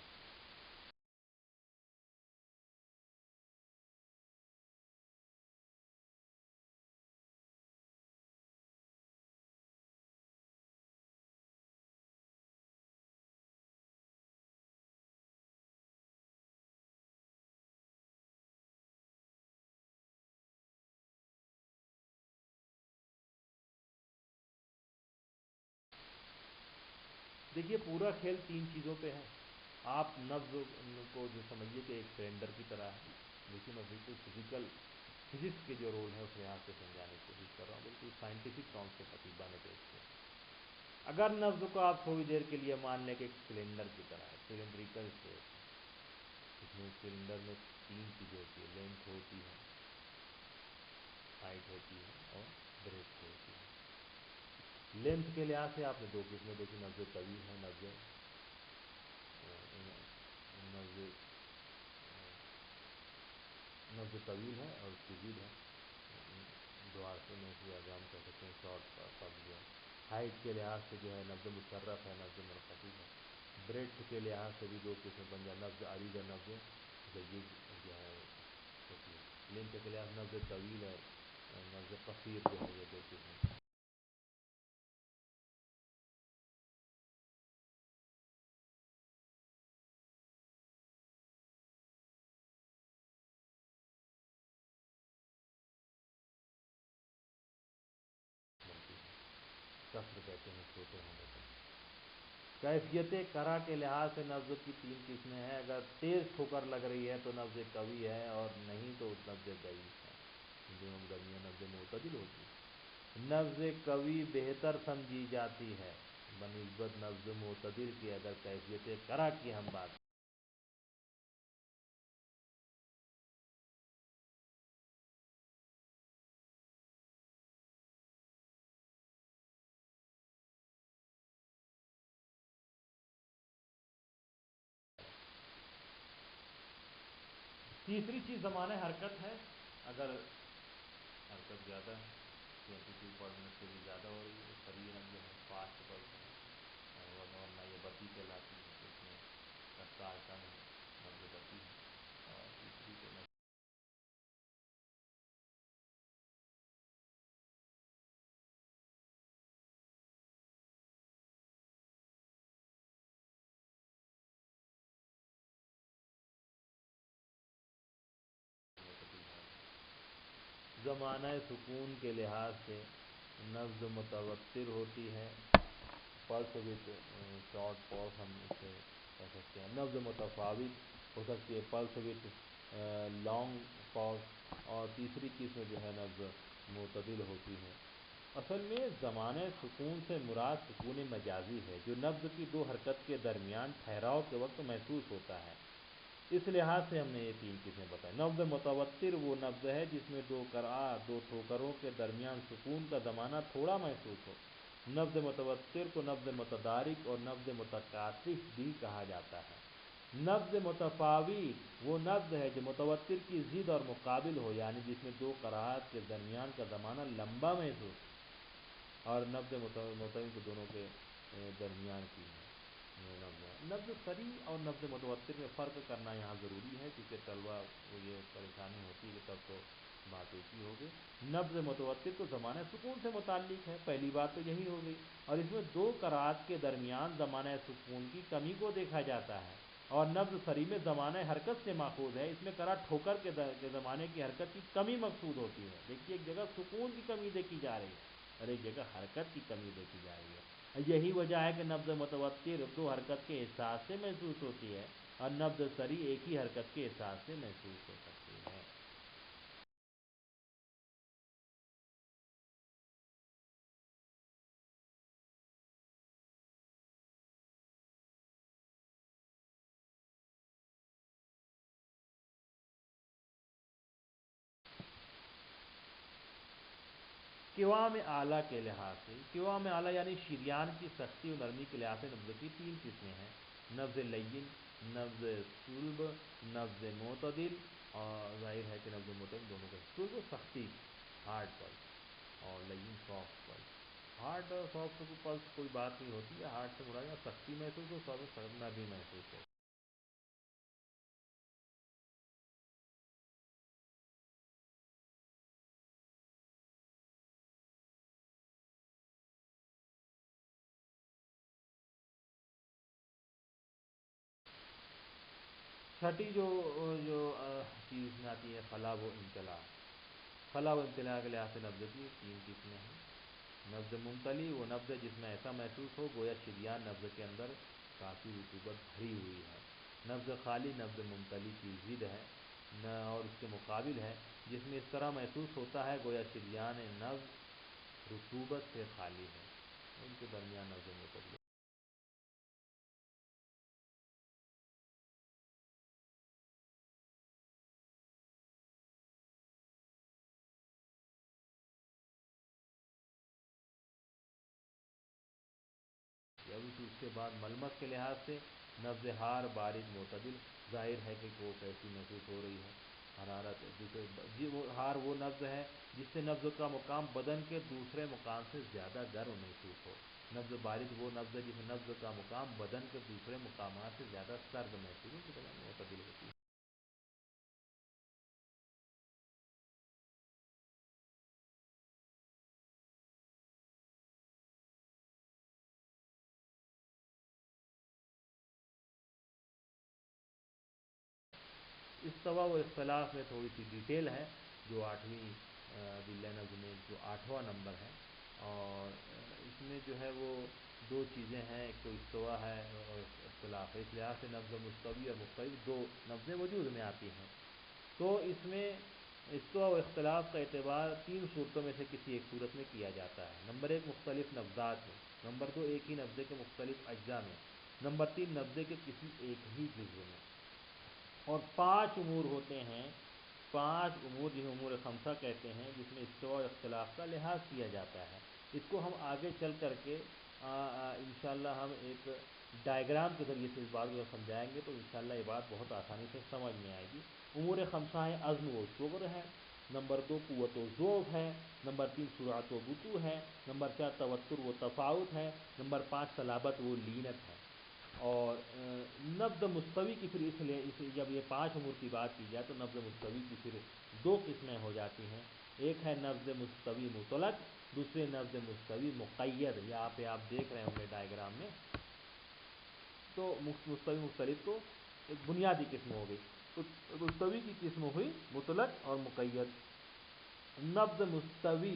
دیکھیے پورا کھیل 3 چیزوں پہ ہے، آپ نبض کو جو سمجھیے کہ ایک سلنڈر کی طرح ہے، دیکھیے میں بالکل فزیکل فزکس کے جو رول ہے اس لحاظ سے سمجھانے کی کوشش کر رہا ہوں، بالکل سائنٹیفک کانسیپٹ اطباء نے پیش کیا۔ اگر نبض کو آپ تھوڑی دیر کے لیے مان لیں کہ ایک سلنڈر کی طرح ہے، سلنڈریکل شیپ ہے، اس میں سلنڈر میں 3 چیزیں ہوتی ہے، لینتھ ہوتی ہے، ہائٹ ہوتی ہے اور بریڈتھ ہوتی ہے۔ لینتھ کے لحاظ سے آپ نے 2 قسمیں دیکھی، نبض طویل ہے، نبض نبض طویل ہے اور اس کی ضد ہے دعا سے میں ہم کہہ سکتے ہیں شارٹ قبض جو ہے۔ ہائٹ کے لحاظ سے جو ہے نبض مشرف ہے، نبض منخفض ہے۔ بریڈتھ کے لحاظ سے بھی 2 قسمیں بن جائے، نبض عریض اور نبض ضیق جو ہے ہوتی ہے۔ لینتھ کے لحاظ نبض طویل ہے، نبض قصیر جو ہے، یہ 2 قسمیں۔ قصر کہتے ہیں چھوٹے ہونے کو۔ کیفیت کرا کے لحاظ سے نبض کی 3 قسمیں ہیں، اگر تیز ٹھوکر لگ رہی ہے تو نبض قوی ہے، اور نہیں تو نبض ضعیف ہے، دونوں کے درمیان نبض معتدل ہوتی ہے۔ نبض قوی بہتر سمجھی جاتی ہے بنسبت نبض معتدل کی، اگر کیفیت کرا کی ہم بات तीसरी चीज़ ज़माने हरकत है। अगर हरकत ज़्यादा है, 22 पर मिनट से भी ज़्यादा हो रही है, सरी नब्ज़ है, फास्ट पल्स है, वरना ये बत्ती कहलाती है, इसमें रफ्तार कम है, नब्ज़ बत्ती है। और तीसरी को ज़माना सुकून के लिहाज से नब्ज़ मुतवत्तिर होती है। पल्स विद शॉर्ट पॉज हम इसे कह सकते हैं। नब्ज़ मुतफावित हो सकती है, पल्स विद लॉन्ग पॉज। और तीसरी किस्म जो है नब्ज़ मुतदिल होती है। असल में ज़माने सुकून से मुराद सुकून मजाजी है, जो नब्ज़ की दो हरकत के दरमियान ठहराव के वक्त महसूस होता है। इस लिहाज से हमने ये तीन किस्में बताई। नब्ज़ मुतवत्तिर वो नब्ज़ है जिसमें दो ठोकरों के दरमियान सुकून का ज़माना थोड़ा महसूस हो। नब्ज़ मुतवत्तिर को नब्ज़ मुतदारिक और नब्ज़ मुतकातिफ भी कहा जाता है। नब्ज़ मुतफावी वो नब्ज़ है जो मुतवत्तिर की ज़िद और मुकाबिल हो, यानी जिसमें दो क़राअत के दरमियान का ज़माना लंबा महसूस हो। और नब्ज़ मुतवत्तिर को दोनों के दरमियान की है नब्ज़ सरी और नब्ज़ मुतवत्तिर में फ़र्क करना यहाँ ज़रूरी है, क्योंकि तलबा को ये परेशानी होती है कि तब तो बात एक ही होगी। नब्ज़ मुतवत्तिर तो ज़माने सुकून से मुताल्लिक़ है, पहली बात तो यही हो गई। और इसमें दो क़राअत के दरमियान ज़माने सुकून की कमी को देखा जाता है। और नब्ज़ सरी में ज़माने हरकत से माखूज़ है, इसमें करा ठोकर के ज़माने की हरकत की कमी मकसूद होती है। देखिए, एक जगह सुकून की कमी देखी जा रही है और एक जगह हरकत की कमी देखी जा रही है। यही वजह है कि नब्ज़ मुतवत्तिर दो हरकत के एहसास से महसूस होती है और नब्ज़ सरी एक ही हरकत के एहसास से महसूस हो सकती है। क़िवाम आला के लिहाज से, क़िवाम आला यानी शरियान की सख्ती और नरमी के लिहाज से नब्ज़ की तीन किस्में हैं। नब्ज़ लय्यिन, नब्ज़ सुल्ब, नब्ज़ मोतदिल। और ज़ाहिर है कि नब्ज़ मोतदिल दोनों का सुल्ब सख्ती, हार्ड पल्स, और लय्यिन सॉफ्ट पल्स। हार्ड और सॉफ्ट को पल्स कोई बात नहीं होती है, हार्ड से मुराद या सख्ती महसूस हो, सॉफ्ट नरमी महसूस हो। छठी जो जो चीज़ में आती है खला व इम्तला। खला व इम्तला के लिहाज से नब्ज़ की तीन किस्में हैं। नब्ज़ मुमतली वो नब्ज़ है जिसमें ऐसा महसूस हो गोया शरियान नब्ज़ के अंदर काफ़ी रतूबत भरी हुई है। नब्ज़ खाली नब्ज़ मुमतली की ज़िद है न, और उसके मुकाबिल है जिसमें इस तरह महसूस होता है गोया शरियान नब्ज़ रतूबत से खाली है। इनके दरमियान नब्ज़ मुतदल। अभी तो उसके बाद मलमस के लिहाज से नब्ज़ हार बारिद मोतदिल। ज़ाहिर है कि वो कैसी महसूस हो रही है, हरारत जिसे जी वो हार वो नब्ज़ है जिससे नब्ज़ का मुकाम बदन के दूसरे मुकाम से ज़्यादा गर्म महसूस हो। नब्ज़ बारिद वो नब्ज़ है जिसमें नब्ज़ का मुकाम बदन के दूसरे मुकामात से ज़्यादा सर्द महसूस हो, तो मोतदिल होती है। इस्तवा व इख्तलाफ में थोड़ी सी डिटेल है, जो आठवीं दिल्ला नज़्म में जो आठवां नंबर है। और इसमें जो है वो दो चीज़ें हैं, एक तो इस्तवा है और इख्तलाफ है। इस लिहाज से नब्ज़ मुस्तवी और मुख्तलिफ दो नब्ज़ें वजूद में आती हैं। तो इसमें इस्तवा व इख्तलाफ का एतबार तीन सूरतों में से किसी एक सूरत में किया जाता है। नंबर एक, मुख्तलिफ नब्ज़ात में। नंबर दो, एक ही नब्ज़े के मुख्तलिफ अज्जा में। नंबर तीन, नब्ज़े के किसी एक ही जुज़्व में। और पांच उमूर होते हैं, पांच उमूर जिन्हें उमूर खमसा कहते हैं, जिसमें इस्तवा और इख्तलाफ का लिहाज किया जाता है। इसको हम आगे चल करके इंशाअल्लाह हम एक डायग्राम के ज़रिए से इस बात को समझाएंगे तो इंशाल्लाह ये बात बहुत आसानी से समझ में आएगी। उमूर खमसा है, अज़्म व शुग्र है, नंबर 2 क़ुव्वत व ज़ौफ़ है, नंबर 3 सुरात व बुतू है, नंबर 4 तवत्तुर व तफ़ाउत है, नंबर 5 सलाबत व लीनत है। और नब्ज़ मुस्तवी की फिर इसलिए इस जब ये 5 उमूर की बात की जाए तो नब्ज़ मुस्तवी की फिर 2 किस्में हो जाती हैं। एक है नब्ज़ मुस्तवी मुतलक, दूसरे नब्ज़ मुस्तवी मुक़य्यद। यहाँ पे आप देख रहे होंगे डायग्राम में। तो मुस्तवी मुख्तलिफ तो एक बुनियादी किस्म हो गई, तो मुस्तवी की किस्म हुई मुतलक और मुक़य्यद। नब्ज़ मुस्तवी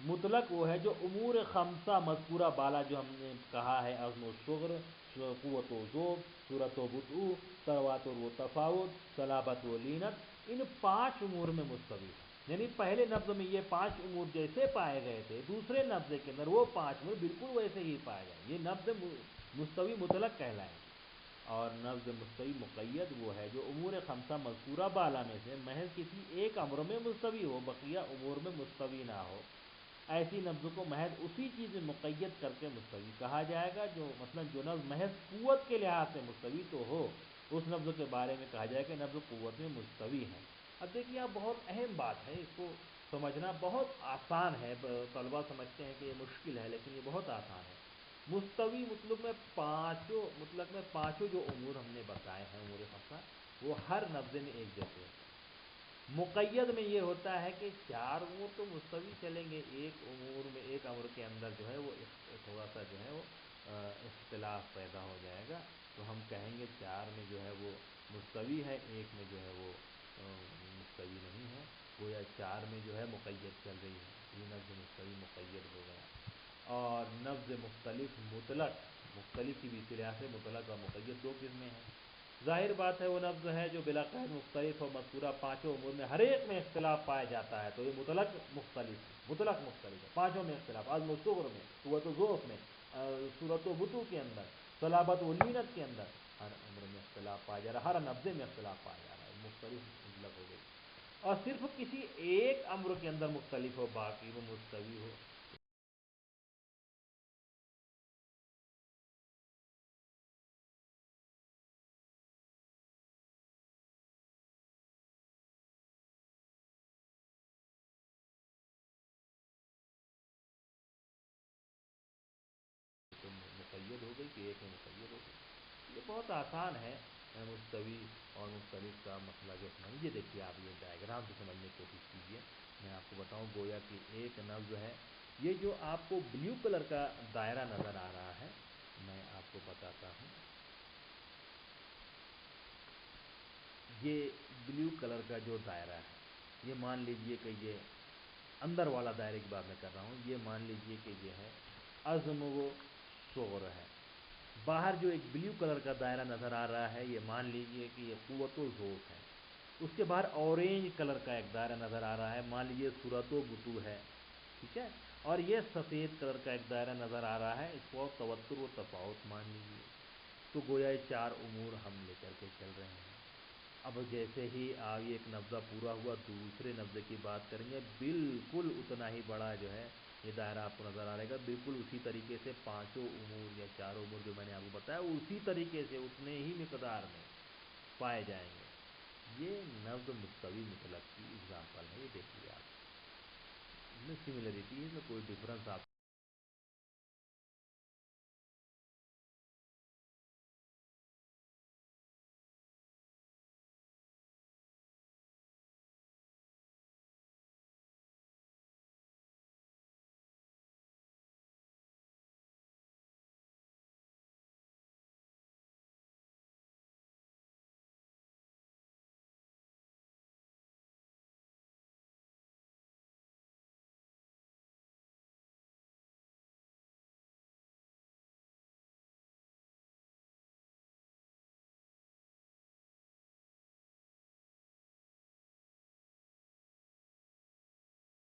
मुतलक वो है जो उमूर खमसा मज़कूरा बाला जो हमने कहा है, अज़्म व शुग्र, क़ुव्वत व ज़ौफ़, सूरत व बुतू, तवातुर व तफ़ावुत, सलाबत व लीनत, इन 5 उमूर में मुस्तवी है। यानी पहले नब्ज़ में ये 5 उमूर जैसे पाए गए थे, दूसरे नब्ज़ के अंदर वो 5 उमूर बिल्कुल वैसे ही पाए गए। ये नब्ज़ मुस्तवी मुतलक कहलाएंगे। और नब्ज़ मुस्तवी मुक़य्यद वो है जो उमूर खमसा मज़कूरा बाला में से महज किसी एक अम्र में मुस्तवी हो, बक़िया उमूर में मुस्तवी ना हो। ऐसी नब्ज़ को महज उसी चीज़ में मुक़य्यद करके मुस्तवी कहा जाएगा। जो मतलब जो नब्ज़ महज क़ुव्वत के लिहाज से मुस्तवी तो हो, उस नब्ज़ के बारे में कहा जाएगा नब्ज़ क़ुव्वत में मुस्तवी है। अब देखिए, आप बहुत अहम बात है, इसको समझना बहुत आसान है। तलबा समझते हैं कि ये मुश्किल है, लेकिन ये बहुत आसान है। मुस्तवी मतलब में पाँचों जो उमूर हमने बताए हैं उमूर खमसा, वो हर नब्ज़े में एक जैसे होते हैं। मुक़य्यद में ये होता है कि 4 उमूर तो मुस्तवी चलेंगे, एक उमूर में एक अम्र के अंदर जो है वो थोड़ा सा जो है वो इख्तिलाफ पैदा हो जाएगा। तो हम कहेंगे 4 में जो है वो मुस्तवी है, एक में जो है वो मुस्तवी नहीं है। गोया 4 में जो है मुक़य्यद चल रही है, ये नब्ज़ मुस्तवी मुक़य्यद हो गया। और नब्ज़ मुख्तलिफ मुतलक, मुख्तलिफ की भी इस्तिलाह से मुतलक और मुक़य्यद 2 किस्में हैं। ज़ाहिर बात है वो नब्ज़ है जो बिला क़ैद मुख्तलिफ और मज़कूरा 5 उमूर में हर एक में इख्तिलाफ पाया जाता है, तो ये मुतलक मुख्तलिफ है। 5 में इख्तिलाफ, अज़्म व शुग्र में, क़ुव्वत व ज़ौफ़ में, सूरत व बुतू के अंदर, सलाबत व लीनत के अंदर, हर अम्र में इख्तिलाफ पाया जा रहा है, हर नब्ज़े में इख्तिलाफ पाया जा रहा है। मुख्तलिफ मुतलक हो गई। और सिर्फ किसी एक अम्र के अंदर मुख्तलिफ हो, बाकी वो मुस्तवी हो। तो मुक़य्यद हो गई कि एक में मुक़य्यद हो गई। ये बहुत आसान है। मुस्तवी और मुख्तलिफ का मसला जो समझिए, देखिए आप ये डायग्राम से समझने की कोशिश कीजिए। मैं आपको बताऊं, गोया कि एक नब्ज़ है, ये जो आपको ब्लू कलर का दायरा नज़र आ रहा है, मैं आपको बताता हूँ। ये ब्लू कलर का जो दायरा है, ये मान लीजिए कि ये अंदर वाला दायरे की बात मैं कर रहा हूँ। ये मान लीजिए कि ये है अज़्म व शुग्र है। बाहर जो एक ब्लू कलर का दायरा नज़र आ रहा है, ये मान लीजिए कि ये क़ुव्वत व ज़ौफ़ है। उसके बाहर ऑरेंज कलर का एक दायरा नज़र आ रहा है, मान लीजिए सूरत व बुतू है, ठीक है। और ये सफ़ेद कलर का एक दायरा नज़र आ रहा है, इसको आप तवत्तुर व तफ़ाउत मान लीजिए। तो गोया ये 4 उमूर हम लेकर के चल रहे हैं। अब जैसे ही ये एक नब्ज़ा पूरा हुआ, दूसरे नब्ज़े की बात करेंगे, बिल्कुल उतना ही बड़ा जो है ये दायरा आपको नज़र आ रहेगा। बिल्कुल उसी तरीके से 5 उमूर या 4 उमूर जो मैंने आपको बताया, उसी तरीके से उतने ही मिक़दार में पाए जाएंगे। ये नब्ज़ मुस्तवी मुतलक की एग्ज़ाम्पल है। ये देखिए आप, इसमें सिमिलरिटी है, इसमें कोई डिफरेंस आप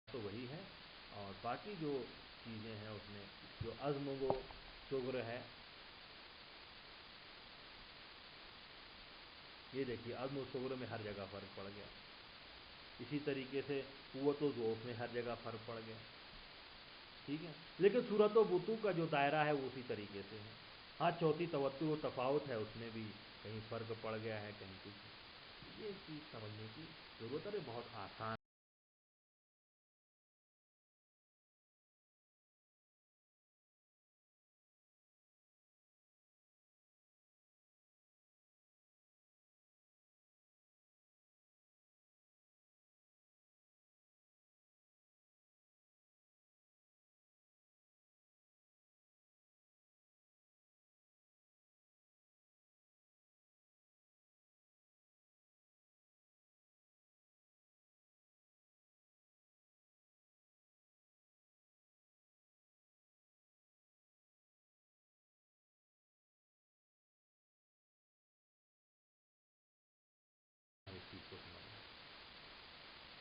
तो वही है। और बाकी जो चीज़ें हैं उसमें जो अज़्म व शुग्र है, ये देखिए अज़्म व शुग्र में हर जगह फ़र्क पड़ गया। इसी तरीके से क़ुव्वत व ज़ौफ़ में हर जगह फ़र्क पड़ गया, ठीक है। लेकिन सूरत व बुतू का जो दायरा है वो उसी तरीके से है। हाँ, चौथी तवत्तु व तफावत है, उसमें भी कहीं फ़र्क पड़ गया है, कहीं कुछ, ये चीज़ समझने की ज़रूरत है। बहुत आसान है इस चीज़ को समझना।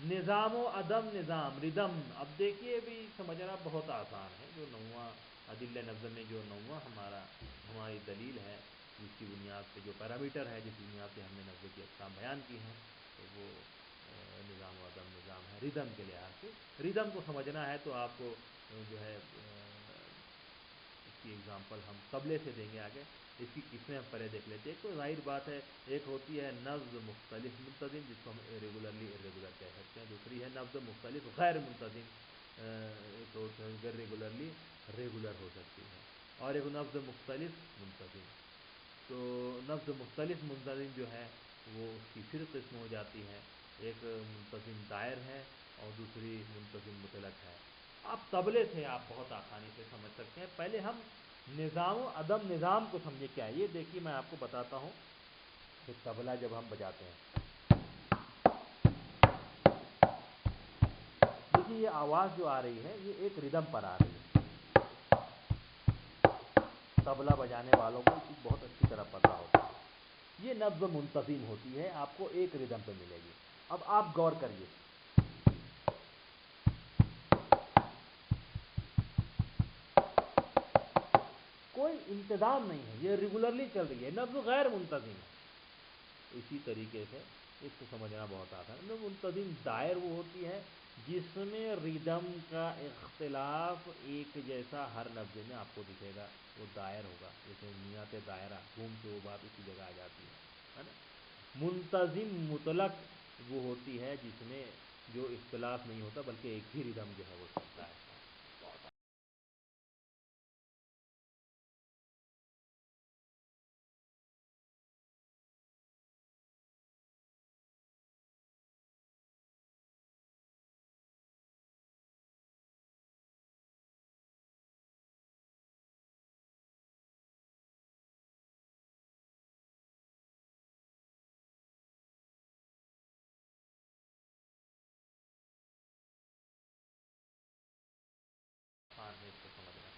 निज़ाम व अदम निज़ाम रिदम, अब देखिए भी समझना बहुत आसान है। जो नौवां अदिल नज़्म में जो नौवां हमारी दलील है, जिसकी बुनियाद पे जो पैरामीटर है, जिस बुनियाद पे हमने नज़्म की अक़साम बयान की हैं, तो वो निज़ाम व अदम निज़ाम है रिदम के लिहाज से। रिदम को समझना है तो आपको जो है इसकी एग्ज़ाम्पल हम तबले से देंगे आगे। इसकी किस्में हम पहले देख लेते हैं। एक तो ज़ाहिर बात है, एक होती है नब्ज़ मुख्तलिफ मुंतज़िम, जिसको हम इरेगुलरली इर्रेगुलर कह सकते हैं। दूसरी है नब्ज़ मुख्तलिफ गैर मुंतज़िम, तो गैर रेगुलरली रेगुलर हो सकती है। और एक नब्ज़ मुख्तलिफ मुंतज़िम। तो नब्ज़ मुख्तलिफ मुंतज़िम जो है वो उसकी फिर किस्म हो जाती है। एक मुंतज़िम दायर है और दूसरी मुंतज़िम मुतलक है। आप तबले से आप बहुत आसानी से समझ सकते हैं। पहले हम निज़ाम व अदम निज़ाम को समझे क्या है। ये देखिए मैं आपको बताता हूँ कि तबला जब हम बजाते हैं, देखिए ये आवाज़ जो आ रही है ये एक रिदम पर आ रही है। तबला बजाने वालों को इसकी बहुत अच्छी तरह पता होता है। ये नब्ज़ मुंतज़िम होती है, आपको एक रिदम पे मिलेगी। अब आप गौर करिए, कोई इंतज़ाम नहीं है, ये रेगुलरली चल रही है, नब्ज़ गैर मुंतज़िम है। इसी तरीके से इसको समझना बहुत आसान है। मुंतज़िम दायर वो होती है जिसमें रिदम का इख्तिलाफ एक जैसा हर नब्ज़े में आपको दिखेगा, वो दायर होगा। जैसे नियत दायरा, घूम के वो बात उसी जगह आ जाती है ना। मुंतज़िम मुतलक वो होती है जिसमें जो इख्तिलाफ नहीं होता, बल्कि एक ही रिदम जो है वो चलता है। हाँ, इसको समझना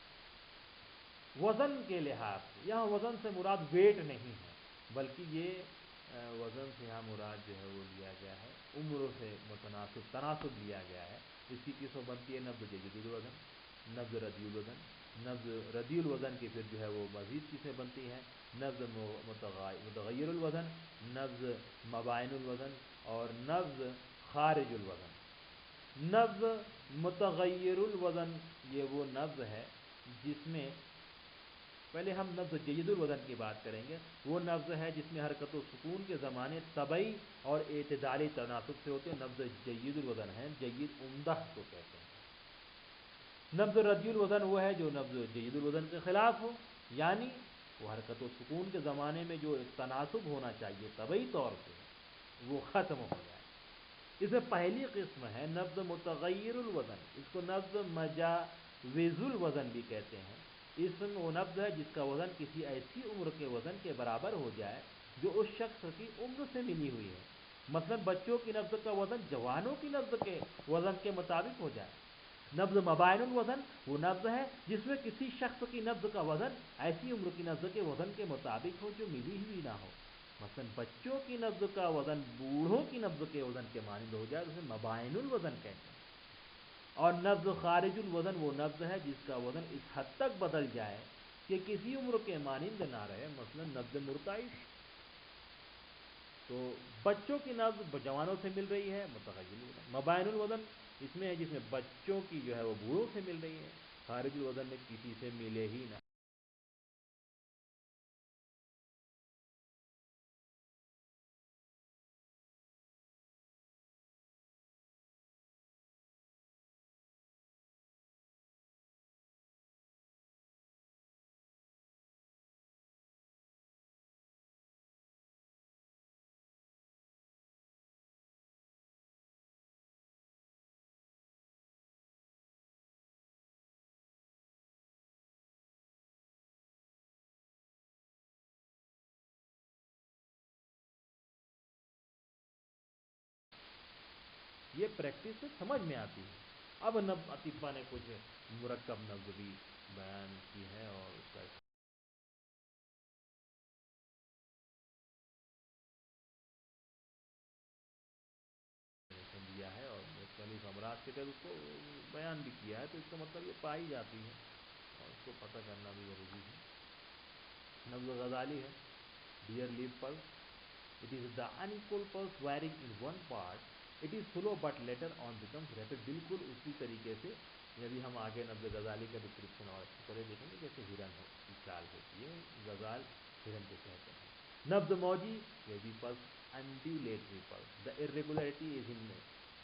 वज़न के लिहाज से, यहाँ वज़न से मुराद वेट नहीं है, बल्कि ये वज़न से यहाँ मुराद जो है वो लिया गया है उम्र से मुतनासिब तनासुब लिया गया है। इसकी किस्म बनती है नब्ज़ जदीदुल वज़न, नब्ज़ रदीउल वज़न। नब्ज़ रदीउल वज़न की फिर जो है वो मज़ीद किस्में बनती हैं, नब्ज़ मुतग़य्यरुल वज़न, नब्ज़ मबाइनुल वज़न और नब्ज़ ख़ारिजुल वज़न। नब्ज़ मुतग़य्यरुल वज़न ये वो नब्ज़ है जिसमें, पहले हम नब्ज़ जय्यदुल वज़न की बात करेंगे। वो नब्ज़ है जिसमें हरकत व सुकून के ज़माने तबई और एतदाली तनासुब से होते हैं, नब्ज़ जय्यदुल वज़न है, जय्यद उम्दा को कहते हैं। नब्ज़ रदीउल वज़न वो है जो नब्ज़ जय्यदुल वज़न के ख़िलाफ़ हो, यानी वो हरकत व सुकून के ज़माने में जो एक तनासुब होना चाहिए तबई तौर से वो ख़त्म हो जाए। इसमें पहली किस्म है नब्ज़ मुतग़य्यरुल वज़न, इसको नब्ज़ मजाविज़ुल वज़न भी कहते हैं। इसमें वो नब्ज़ है जिसका वज़न किसी ऐसी उम्र के वज़न के बराबर हो जाए जो उस शख्स की उम्र से मिली हुई है। मसलन बच्चों की नब्ज़ का वज़न जवानों की नब्ज़ के वज़न के मुताबिक हो जाए। नब्ज़ मबाइनुल वज़न वो नब्ज़ है जिसमें किसी शख्स की नब्ज़ का वज़न ऐसी उम्र की नब्ज़ के वज़न के मुताबिक हो जो मिली हुई ना हो। मसलन बच्चों की नब्ज़ का वज़न बूढ़ों की नब्ज़ के वज़न के मानिंद हो जाए, उसे मबाइनुल वज़न कहते हैं। और नब्ज़ ख़ारिजुल वज़न वो नब्ज़ है जिसका वज़न इस हद तक बदल जाए कि किसी उम्र के मानिंद ना रहे, मसलन नब्ज़ मुर्ताइश। तो बच्चों की नब्ज़ जवानों से मिल रही है, मुतग़य्यिरुल वज़न। मबाइनुल वज़न इसमें है जिसमें बच्चों की जो है वो बूढ़ों से मिल रही है, ख़ारिजुल वज़न में किसी से मिले ही ना। ये प्रैक्टिस से समझ में आती है। अब अतीफ़ा ने कुछ मुरक्कब नब्ज़ भी बयान की है और उसका दिया है और मुख्तलिफ अमराज के तहत उसको बयान भी किया है, तो इसका मतलब ये पाई जाती है और उसको पता करना भी ज़रूरी है। नब्ज़ ग़ज़ाली है, deer like pulse, it is the unequal pulse varying in one part, it is slow but later on becomes rapid. बिल्कुल उसी तरीके से यदि हम आगे नब्ज़ ग़ज़ाली का डिस्क्रिप्शन और अच्छी तरह देखेंगे, जैसे हिरन की चाल होती है, गज़ाल हिरन को कहते हैं। नब्ज़ मौजी, wavy pulse, undulatory pulse. The irregularity is in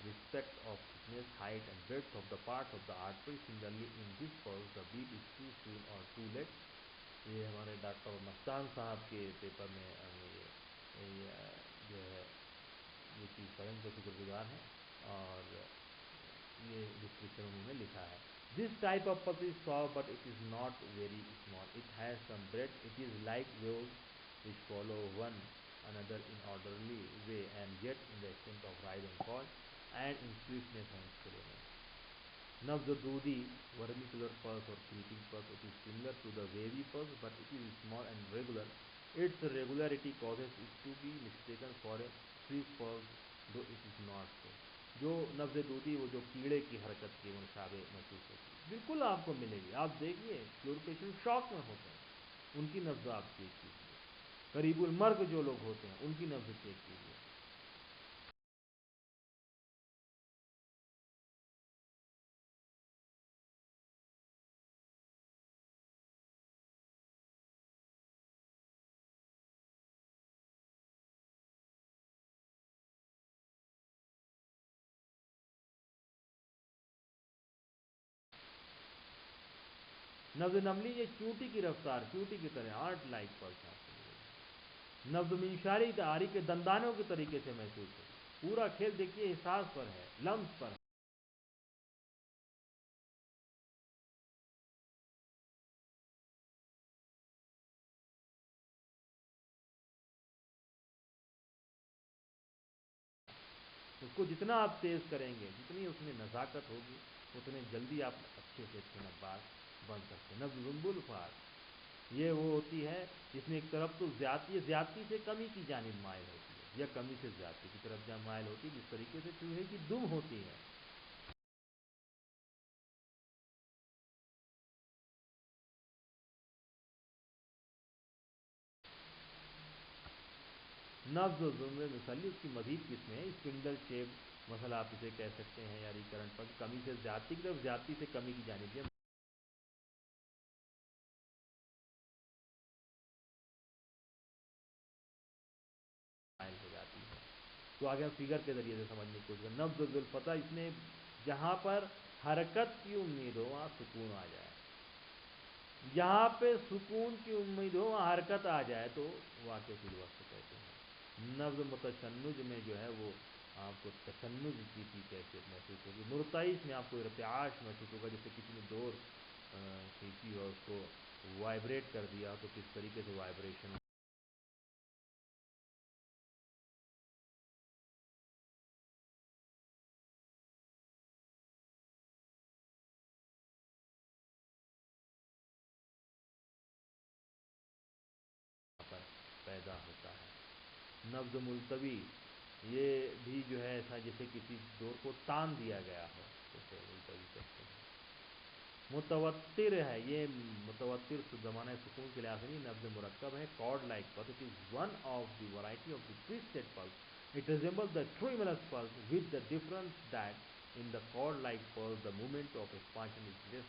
respect of thickness, height and breadth of the parts of the artery. Similarly, in this pulse, the beat is too soon or too late. ये हमारे doctor Mastan साहब के paper में ये जो है ये चीज़ का इनको शुक्रगुजार है और ये डिस्क्रिप्शन उन्होंने लिखा है। This type of pulse is soft but it is not very small. It has some breadth. It is like waves which follow one another in orderly way and yet in the extent of rise and fall and in swiftness and slowness. Nabz Dudi, vermicular pulse or creeping pulse, it is similar to the wavy pulse but it is small and regular. Its regularity causes it to be mistaken for a swift pulse, though it is not so. जो नब्ज़ दूधी वो जो कीड़े की हरकत की मुशाबे महसूस होती है, बिल्कुल आपको मिलेगी। आप देखिए जो पेशेंट शॉक में होते हैं उनकी नब्ज़ आप चेक कीजिए, करीबुल मर्ग जो लोग होते हैं उनकी नब्ज़ चेक कीजिए। नब्ज़ नमली, ये चूटी की रफ्तार, चूटी की तरह आर्ट लाइक पल्स आपको मिलेगी। नब्ज़ मिंशारी, आरी के दंदानों के तरीके से महसूस होगी। पूरा खेल देखिए एहसास पर है, लम्स पर है। उसको जितना आप तेज़ करेंगे, जितनी उसमें नज़ाकत होगी, उतने जल्दी आप अच्छे से अच्छे नब्बाज बन सकते हैं। नब्ज़ जुम्बुल फार, ये वो होती है जिसमें एक तरफ तो ज़्यादती से कमी की जानिब माइल होती है या कमी से ज़्यादती की तरफ जहाँ माइल होती है, जिस तरीके से चूहे की दुम होती है। नब्ज़ जुम्बे मिसली, उसकी मज़ीद किस्में हैं। स्पिंडल शेप मसल आप इसे कह सकते हैं या रिकरेंट पर कमी से ज़्यादती की तरफ, ज़्यादती से कमी की जानिब ये माइल हो जाती है। तो आगे हम फिगर के ज़रिए से समझने की कोशिश करें। नब्ज़ जुल्फ़ता, इसमें जहाँ पर हरकत की उम्मीद हो वहाँ सुकून आ जाए, यहाँ पे सुकून की उम्मीद हो वहाँ हरकत आ जाए तो वाक़ई फिल वक्त कहते हैं। नब्ज़ मुतशन्नुज में जो है वो आपको तशन्नुज की कैफियत महसूस होगी। मुर्ताइश में आपको इर्तिआश महसूस होगा, जैसे किसी ने डोर खींची और उसको वाइब्रेट कर दिया तो किस तरीके से वाइब्रेशन पर पैदा होता है। नब्ज़ मुलतवी, ये भी जो है ऐसा जैसे किसी डोर को तान दिया गया हो, जैसे मुलतवी कहते हैं। मुतवत्तिर है, ये मुतवत्तिर ज़माना सुकून के लिहाज से नहीं, नब्ज़ मुरक्कब है। Cord like pulse, it is one of the variety of the twisted pulse. It resembles the tremulous pulse with the difference that in the cord like pulse the movement of expansion is less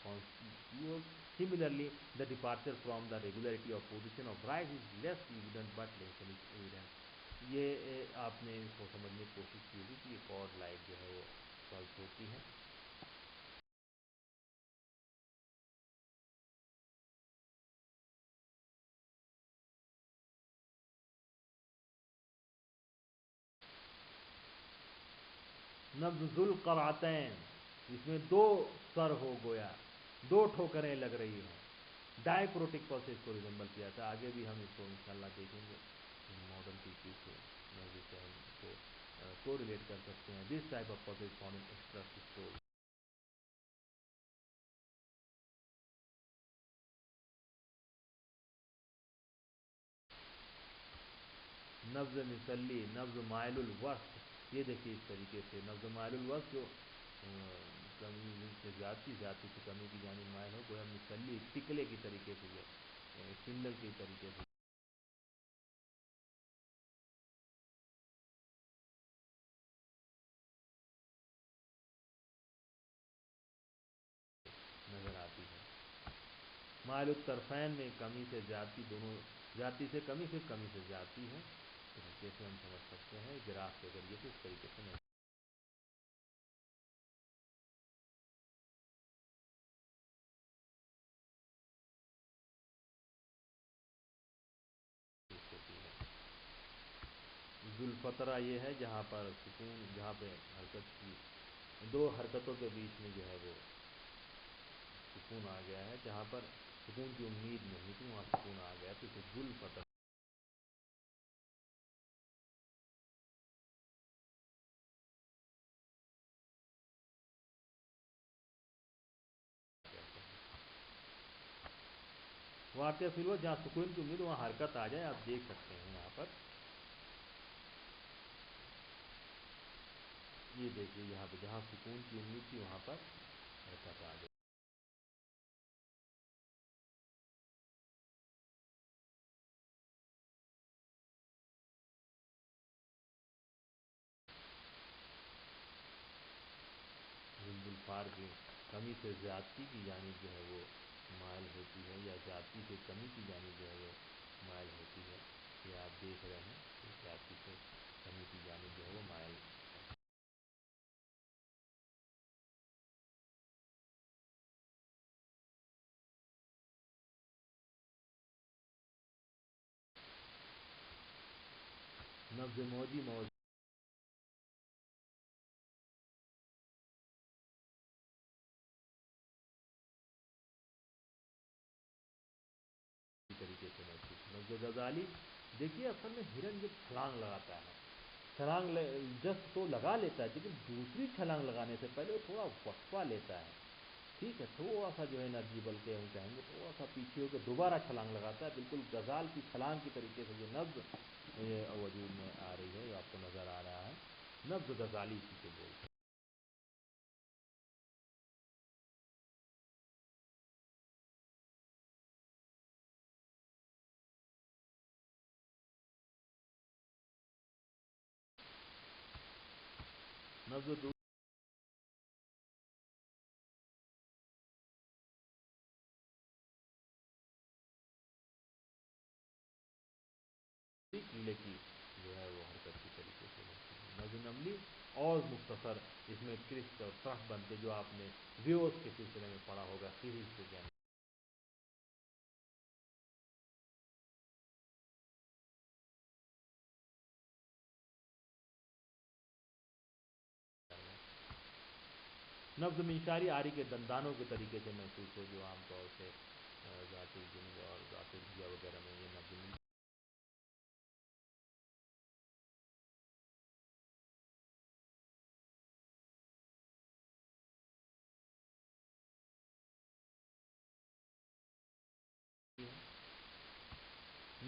conspicuous. Similarly, the departure from the regularity of position of rise is less evident but less evident. ये आपने इसको समझने की कोशिश की होगी कि ये कॉर्ड लाइक जो है वो पल्स होती है। नब्ज़ुल क़रातैन, इसमें दो सर हो गोया, दो ठोकरें लग रही हों। डायक्रोटिक पल्स से इसको रिजेंबल किया था। आगे भी हम इसको इंशाल्लाह देखेंगे मॉडर्न तरीके से, मैं जैसे हम इसको को रिलेट कर सकते हैं। This type of cause is found in extra systole. नब्ज मिसली, नब्ज माइलुल वस्त, ये देखिए इस तरीके से नब्ज माइलुल वस्त जो कमी से जाती से कमी की जानी माइल हो, गोया मिसली टिकले की तरीके से, ये स्पिंडल की तरीके से नजर आती है। माइलुल तरफैन में कमी से जाती, दोनों जाती से कमी, सिर्फ कमी से जाती है, इस तरीके से हम समझ सकते हैं ग्राफ के जरिए से इस तरीके से होती है। जुल्फतरा ये है जहाँ पर सुकून, जहाँ पे हरकत की, दो हरकतों के बीच में जो है वो सुकून आ गया है, जहाँ पर सुकून की उम्मीद नहीं थी वहाँ सुकून आ गया, तो इसे जुल्फतरा कहते हैं। वाक़या फिर वो जहाँ सुकून की उम्मीद, वहाँ हरकत आ जाए, आप देख सकते हैं यहाँ पर, ये देखिए यहाँ पे जहाँ सुकून की उम्मीद थी वहाँ पर हरकत आ गई। जुल्फार की कमी से ज़्यादती की जानी जो है वो माइल होती है, या ज़्यादती से कमी की जानी जो है वो माइल होती है। ये आप देख रहे हैं कि ज़्यादती से कमी की जानी जो है वो माइल नब्ज मौजी मौज की तरीके से महसूस। नब्ज गजाली, देखिए असल में हिरन जब छलांग लगाता है, जस्ट तो लगा लेता है, लेकिन दूसरी छलांग लगाने से पहले वो थोड़ा वक्फा लेता है, ठीक है, थोड़ा सा जो है एनर्जी, बल्कि हम कहेंगे थोड़ा सा पीछे होकर दोबारा छलांग लगाता है, बिल्कुल गजाल की छलांग की तरीके से जो नब्ज वजूद में आ रही है, ये आपको नज़र आ रहा है, नब्ज गजाली इसी को बोलते हैं। नब्ज दूसरी कीड़े की जो है वो हरकत की तरीके से होती है। नब्ज नमली और मुख्तसर, इसमें क्रिस्ट और ट्रफ बनते, जो आपने व्यूज के सिलसिले में पढ़ा होगा सीरीज के अंदर, नब्ज मिशारी आरी के दंदानों के तरीके से महसूस हो, जो आमतौर से ज़ातुल जुनूब और ज़ातुल हिया वगैरह में ये नब्ज मिल।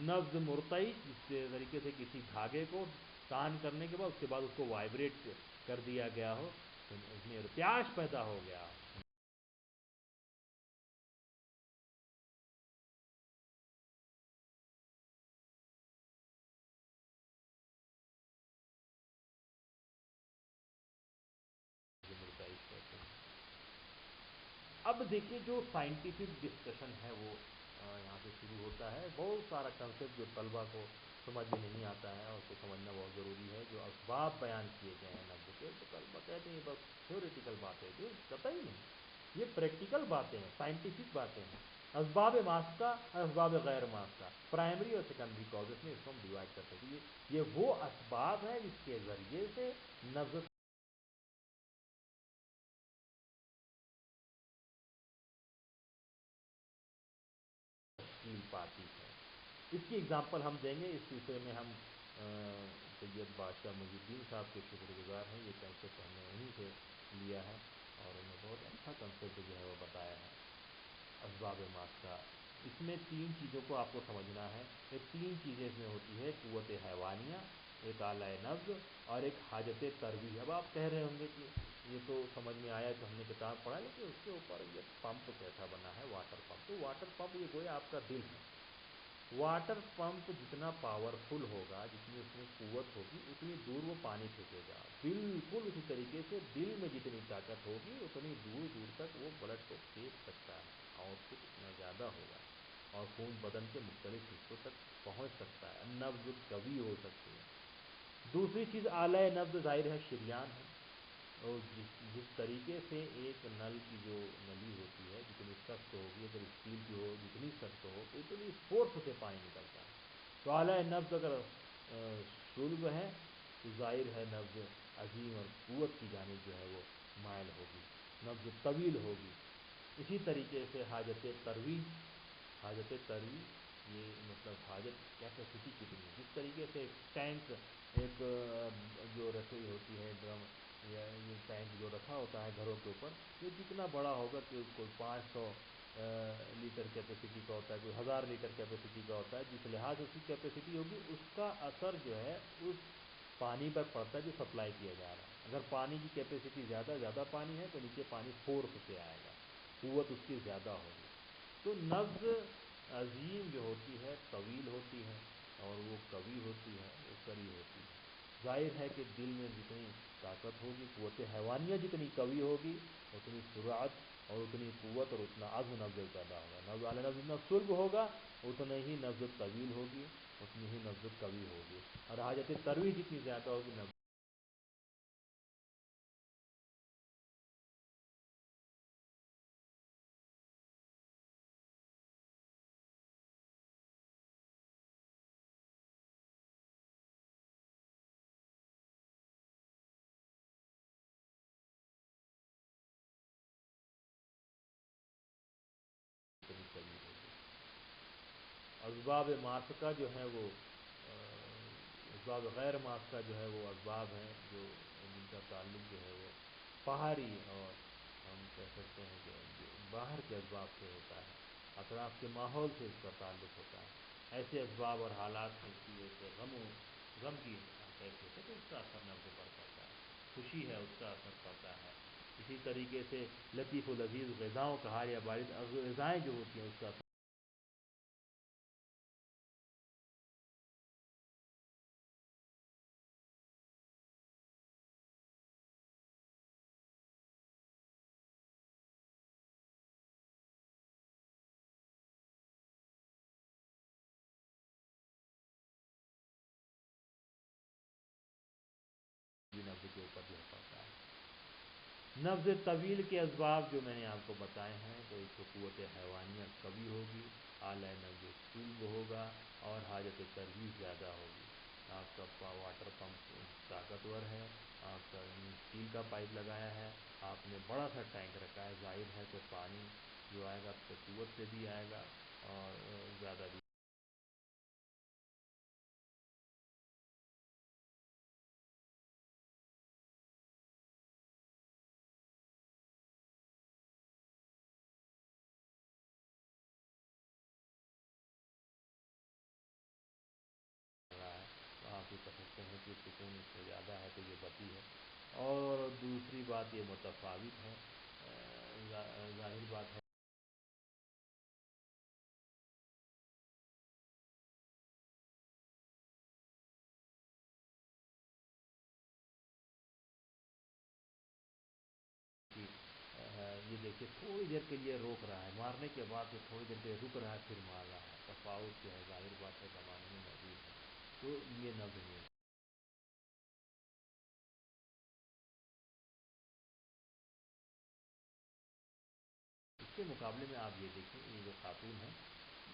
नब्ज मुरतई, इस तरीके से किसी धागे को तान करने के बाद उसके बाद उसको वाइब्रेट कर दिया गया हो, तो उसमें प्यास पैदा हो गया। मुरतई कहते हैं। अब देखिए जो साइंटिफिक डिस्कशन है वो यहाँ से शुरू होता है। बहुत सारा कंसेप्ट जो तलबा को समझ में नहीं आता है और उसको समझना बहुत ज़रूरी है। जो असबाब बयान किए गए हैं नब्ज के, तो तलबा कहते हैं ये बस थ्योरेटिकल बातें, जो कतई नहीं, ये प्रैक्टिकल बातें हैं, साइंटिफिक बातें हैं। असबाब मास्का, असबाब गैर मास्का, प्राइमरी और सेकेंडरी कॉजेस में इसको हम डिवाइड करते हैं। ये वो असबाब हैं जिसके ज़रिए से नब्ज तश्कील पाती है। इसकी एग्जांपल हम देंगे, इस सिलसिले में हम सैयद बादशाह मुजुद्दीन साहब के शुक्रगुजार हैं। ये कंसेप्ट हमने उन्हीं से लिया है और उन्होंने बहुत अच्छा कंसेप्ट जो है वो बताया है असबाब मास का। इसमें 3 चीज़ों को आपको समझना है। ये 3 चीज़ें इसमें होती है, क़ुव्वत हैवानिया, एक आला नब्ज़ और एक हाजत तरवी। अब आप कह रहे होंगे कि ये तो समझ में आया कि हमने किताब पढ़ा, लेकिन उसके ऊपर ये पंप कैसा बना है, वाटर पंप। तो वाटर पंप ये गोया आपका दिल है। वाटर पंप जितना पावरफुल होगा, जितनी उसमें क़ुव्वत होगी, उतनी दूर वो पानी फेंकेगा। बिल्कुल उसी तरीके से दिल में जितनी ताकत होगी, उतनी दूर दूर तक वो ब्लड को फेंक सकता है, आउटपुट उतना ज़्यादा होगा और खून बदन के मुख्तलिफ हिस्सों तक पहुँच सकता है, नब्ज़ कवी हो सकती है। दूसरी चीज़ आला नब्ज़ ज़ाहिर है शरियान है, और जिस तरीके से एक नल की जो नली होती है जितनी सख्त होगी, अगर स्टील की हो जितनी सख्त हो तो उतनी फोर्स से पानी निकलता है। तो आला नब्ज़ अगर सुल्ब है तो ज़ाहिर है नब्ज़ अजीम और क़ुव्वत की जानिब जो है वो मायल होगी, नब्ज़ तवील होगी। इसी तरीके से हाजत तरवी, हाजत तरवी ये मतलब हाजत कैपेसिटी कितनी है। जिस तरीके से एक टैंक, एक जो रसोई होती है, ड्रम या ये टैंक जो रखा होता है घरों के ऊपर, ये जितना बड़ा होगा कि कोई 500 लीटर कैपेसिटी का होता है, कोई 1000 लीटर कैपेसिटी का होता है, जिस लिहाज से उसकी कैपेसिटी होगी उसका असर जो है उस पानी पर पड़ता है जो सप्लाई किया जा रहा है। अगर पानी की कैपेसिटी ज़्यादा पानी है तो नीचे पानी फोर्स से आएगा, क़ुव्वत उसकी ज़्यादा होगी। तो नब्ज़ अजीम जो होती है तवील होती है और वो कवी होती है, वो करी होती है। ज़ाहिर है कि दिल में जितनी ताकत होगी, क़ुव्वत हैवानिया जितनी कवी होगी, उतनी सुरात और उतनी क़ुव्वत और उतना अज़्म नब्ज़ पैदा होगा। नब्ज़ आला नब्ज़ जितना सुल्ब होगा उतना ही नब्ज़ तवील होगी, उतनी ही नब्ज़ कवी होगी, और हाजत तरवी जितनी ज़्यादा होगी नब्ज़ उतनी कवी होगी। असबाब मास का जो है वो असबाब गैर मास का जो है वो असबाब हैं जो जिनका ताल्लुक़ जो है वो पहाड़ी और हम कह सकते हैं कि जो बाहर के असबाब से होता है, अतराफ़ के माहौल से इसका ताल्लुक़ होता है। ऐसे असबाब और हालात हैं कि जैसे गम की कैफियत है तो उसका असर नब्ज़ पर पड़ता है, खुशी है उसका असर पड़ता है। इसी तरीके से लतीफ़ व लज़ीज़ ग़िज़ाओं का हार या बारिद ग़िज़ाएँ जो होती हैं उसका भी नब्ज़ के ऊपर जो पड़ता है। नब्ज़ तवील के असबाब जो मैंने आपको बताए हैं, तो एक तो क़ुव्वत हैवानिया कवी होगी, आला नब्ज़ सुल्ब होगा और हाजत तरवीज़ ज़्यादा होगी। आपका वाटर पंप ताकतवर है, आपका स्टील का पाइप लगाया है, आपने बड़ा सा टैंक रखा है, ज़ाहिर है कि पानी जो आएगा आपके क़ुव्वत से भी आएगा और ज़्यादा भी रहा है। तो आप ये कह सकते हैं कि सुकून इससे ज़्यादा है तो ये बती है। और दूसरी बात ये मुतफ़ावित है, ज़ाहिर बात है कि ये देखिए थोड़ी देर के लिए रोक रहा है, मारने के बाद फिर थोड़ी देर के लिए रुक रहा है, फिर मार रहा है। तफ़ावत जो है ज़ाहिर बात है ज़माने में मौजूद है। तो ये नब्ज़ नहीं है। इसके मुकाबले में आप ये देखें, ये जो खातून है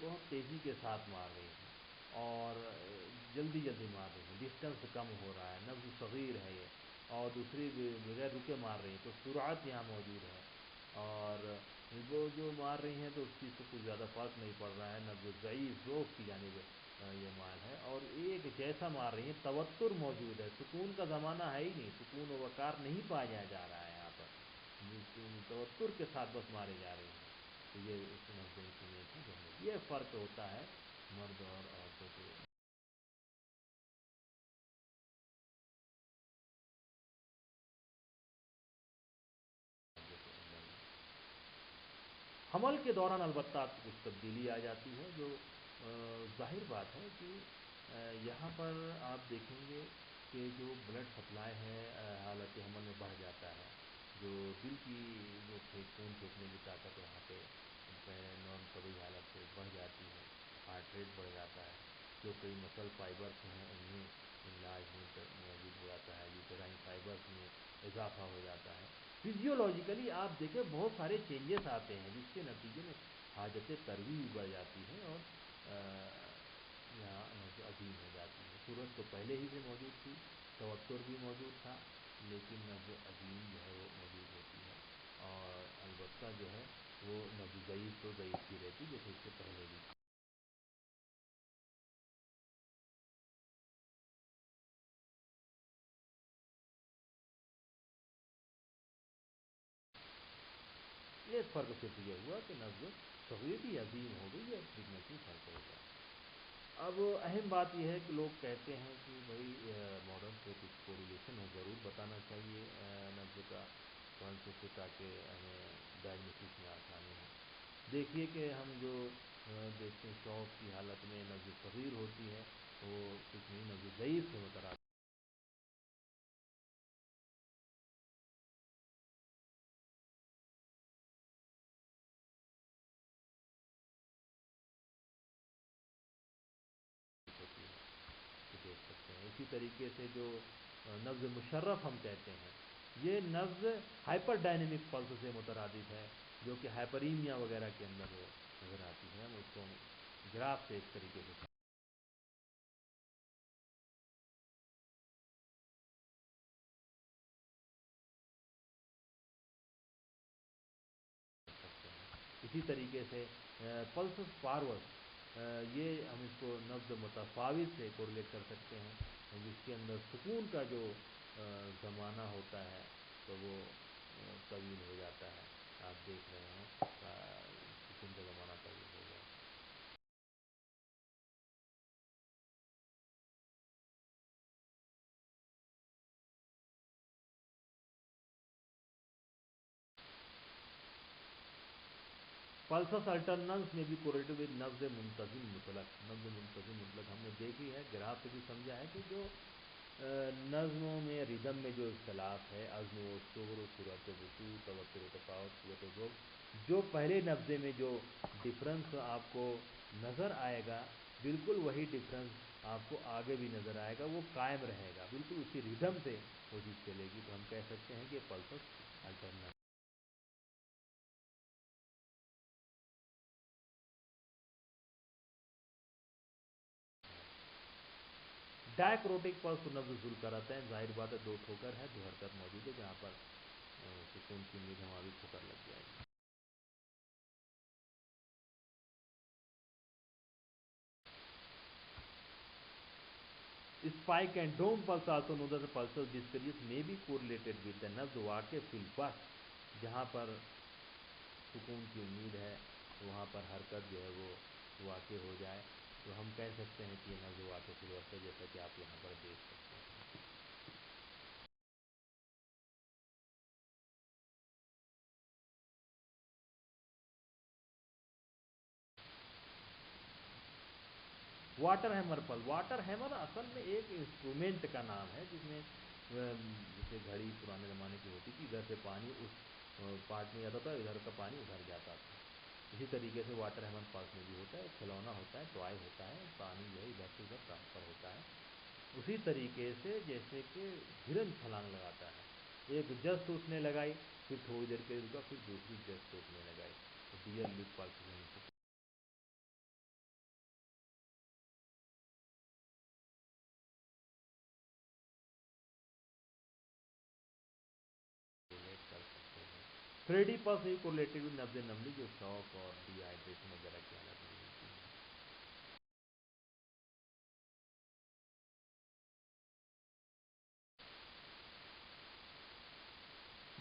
बहुत तेज़ी के साथ मार रही हैं और जल्दी जल्दी मार रही हैं, डिस्टेंस कम हो रहा है, नब्ज़ सग़ीर है ये, और दूसरी बगैर रुके मार रही हैं, तो सुरअत यहाँ मौजूद है। और वो जो मार रही हैं तो उस चीज़ से कुछ ज़्यादा फ़र्क नहीं पड़ रहा है, नब्ज़ ज़ईफ़ ज़ोफ़ की जानिब ये माल है और एक जैसा मार रही है, तवत्तुर मौजूद है, सुकून का ज़माना है ही नहीं, सुकून व वक़ार नहीं पाया जा रहा है यहाँ पर, तवत्तुर के साथ बस मारे जा रहे हैं। तो ये उस नज़र की ये फ़र्क होता है मर्द और औरतों के। हमल के दौरान अलबत्ता आपको कुछ तब्दीली आ जाती है, जो ज़ाहिर बात है कि यहाँ पर आप देखेंगे कि जो ब्लड सप्लाई है हालत हमल में बढ़ जाता है, जो दिल की जो खून फेंकने की ताकत वहाँ पे नॉन तभी हालत से बढ़ जाती है, हार्ट रेट बढ़ जाता है, जो कई मसल फाइबर्स हैं उनमें इलाजमेंट मौजूद हो जाता है, यूटेराइन फाइबर्स में इजाफा हो जाता है। फिजियोलॉजिकली आप देखें बहुत सारे चेंजेस आते हैं, जिसके नतीजे में हाजत तरवी भी बढ़ जाती है और यहाँ नब्ज़ अजीम हो जाती है। सूरत तो पहले ही से मौजूद थी, तवत्तुर भी मौजूद था, लेकिन नब्ज़ अजीम जो है वो मौजूद होती है और अलबत्ता जो है वो नब्ज़ ज़ईफ़ तो ज़ईफ़ ही रहती जैसे इससे पहले भी। ये फ़र्क सिर्फ ये हुआ कि नब्ज़ सग़ीर भी अजीम हो गई है, फ्रीक्वेंसी फ़र्क हो गया। अब अहम बात यह है कि लोग कहते हैं कि भाई मॉडर्न से कुछ कोरिलेशन है, ज़रूर बताना चाहिए नब्ज़ का पल्स से, ताकि हमें डायग्नोसिस में आसानी हो। देखिए कि हम जो देखते हैं शौक की हालत में नब्ज़ सग़ीर होती है, वो कुछ नहीं नब्ज़ ज़ईफ़ से मुतराद होती है, तो देख सकते हैं। इसी तरीके से जो नब्ज़ मुशर्रफ हम कहते हैं, ये नब्ज़ हाइपर डायनेमिक पल्स से मुतरादिफ है, जो कि हाइपरीमिया वगैरह के अंदर वो नज़र आती है। हम उसको ग्राफ से इस तरीके से समझ सकते हैं। इसी तरीके से पल्स फॉरवर्ड, ये हम इसको नब्ज़ मुतफ़ावित से कोरिलेट कर सकते हैं, जिसके अंदर सुकून का जो ज़माना होता है तो वो तवील हो जाता है। आप देख रहे हैं सुकून का ज़माना तवील हो गया। पल्सस अल्टरनेंस में भी कोरिलेटेड विद नब्ज़ मुंतज़िम मुतलक, नब्ज़ मुंतज़िम मुतलक हमने देखी है, ग्राफ से भी समझा है कि जो नज़्मों में रिदम में जो इख्तलाफ है, अज़्म व शुर, सूरत वुज़ू, तवत्तुर व तफ़ावत, क़ुव्वत व ज़ौक़, जो पहले नब्ज़े में जो डिफरेंस आपको नज़र आएगा, बिल्कुल वही डिफरेंस आपको आगे भी नज़र आएगा, वो कायम रहेगा, बिल्कुल उसी रिदम से वो चीज़ चलेगी। तो हम कह सकते हैं कि पल्सस अल्टरनेंस। डायक्रोटिक पल्स को नब्ज़ ज़ुल कराते हैं, ज़ाहिर बात है दो ठोकर है, दो हरकत मौजूद है, जहाँ पर सुकून की उम्मीद हमारी ठोकर लग जाएगी। Spike and dome pulse, also known as the pulsar discouraged, may be correlated with the नब्ज़ वाक़े फिल बस, जहाँ पर सुकून की उम्मीद है वहाँ पर हरकत जो है वो वाक़ हो जाए, तो हम कह सकते हैं कि ये नब्ज़ वाक़ फिल बस है, जैसा कि आप यहाँ पर देख सकते हैं। Water hammer pulse, water hammer असल में एक इंस्ट्रूमेंट का नाम है, जिसमें जैसे घड़ी पुराने ज़माने की होती थी, इधर से पानी उस पार्ट में जाता था, इधर का पानी उधर जाता था। इसी तरीके से वाटर हैमर पल्स में भी होता है, एक खिलौना होता है, टॉय होता है, पानी जो है इधर से उधर ट्रांसफ़र होता है। उसी तरीके से जैसे कि हिरन छलांग लगाता है, एक जस्ट उसने लगाई, फिर थोड़ी देर के लिए रुका, फिर दूसरी जस्ट उसने लगाई, तो डियर लिप पल्स में इसको कोरिलेट कर सकते हैं। फ्रेडी पल्स भी कोरिलेटेड विद नब्ज़ नमली, जो शौक और डिहाइड्रेशन वगैरह की हालत में मिलती है।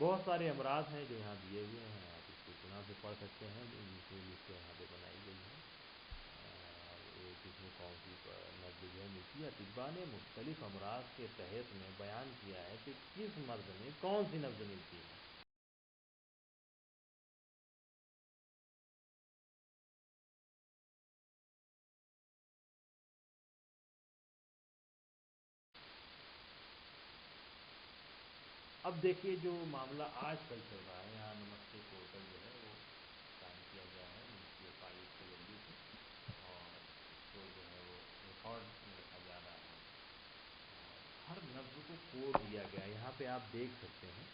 बहुत सारे अमराज हैं जो यहाँ दिए हुए हैं, आप इसको इत्मीनान से पढ़ सकते हैं, इनकी लिस्ट यहाँ पे बनाई गई है। इसमें कौन सी नब्ज जो है मिलती है। अतिब्बा ने मुख्तलिफ अमराज के तहत में बयान किया है कि किस मर्द में कौन सी नब्ज मिलती है। अब देखिए जो मामला आजकल चल रहा है, यहाँ नमस्ते पोर्टल जो है वो कायम किया गया है मुफ्ती फाइज के जरिए से, और इसको जो है वो रिकॉर्ड में रखा जा रहा है। हर लफ्ज़ को कोड दिया गया है, यहाँ पे आप देख सकते हैं,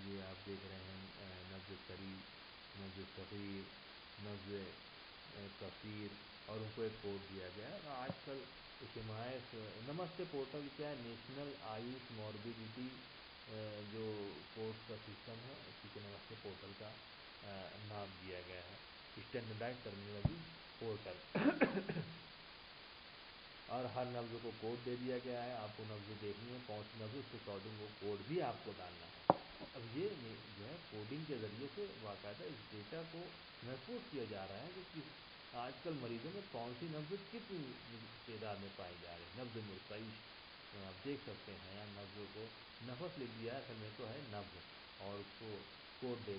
ये आप देख रहे हैं नब्ज़ सरी, नब्ज़ सग़ीर, नब्ज़ कसीर, और उनको एक कोड दिया गया है। और आजकल हिमायत नमस्ते पोर्टल क्या है, नेशनल आयुष मॉर्बिडिटी जो कोर्स का सिस्टम है, इसी को नमस्ते पोर्टल का नाम दिया गया है, स्टैंडर्डाइज टर्मिनोलॉजी पोर्टल। और हर नब्ज़ को कोड दे दिया गया है, आपको नब्ज़ देखनी है कौन सी नब्ज़, उसके अकॉर्डिंग वो कोड भी आपको डालना है। अब ये जो है कोडिंग के ज़रिए से बाकायदा इस डेटा को महफूज किया जा रहा है कि किस आजकल मरीज़ों में कौन सी नब्ज़ कितनी तादाद में पाई जा रही है। नब्ज़ मुर्तइश आप देख सकते हैं, यहाँ नब्ज़ों को नफस लिख दिया है, असल में तो है नब्ज़, और उसको कोड दे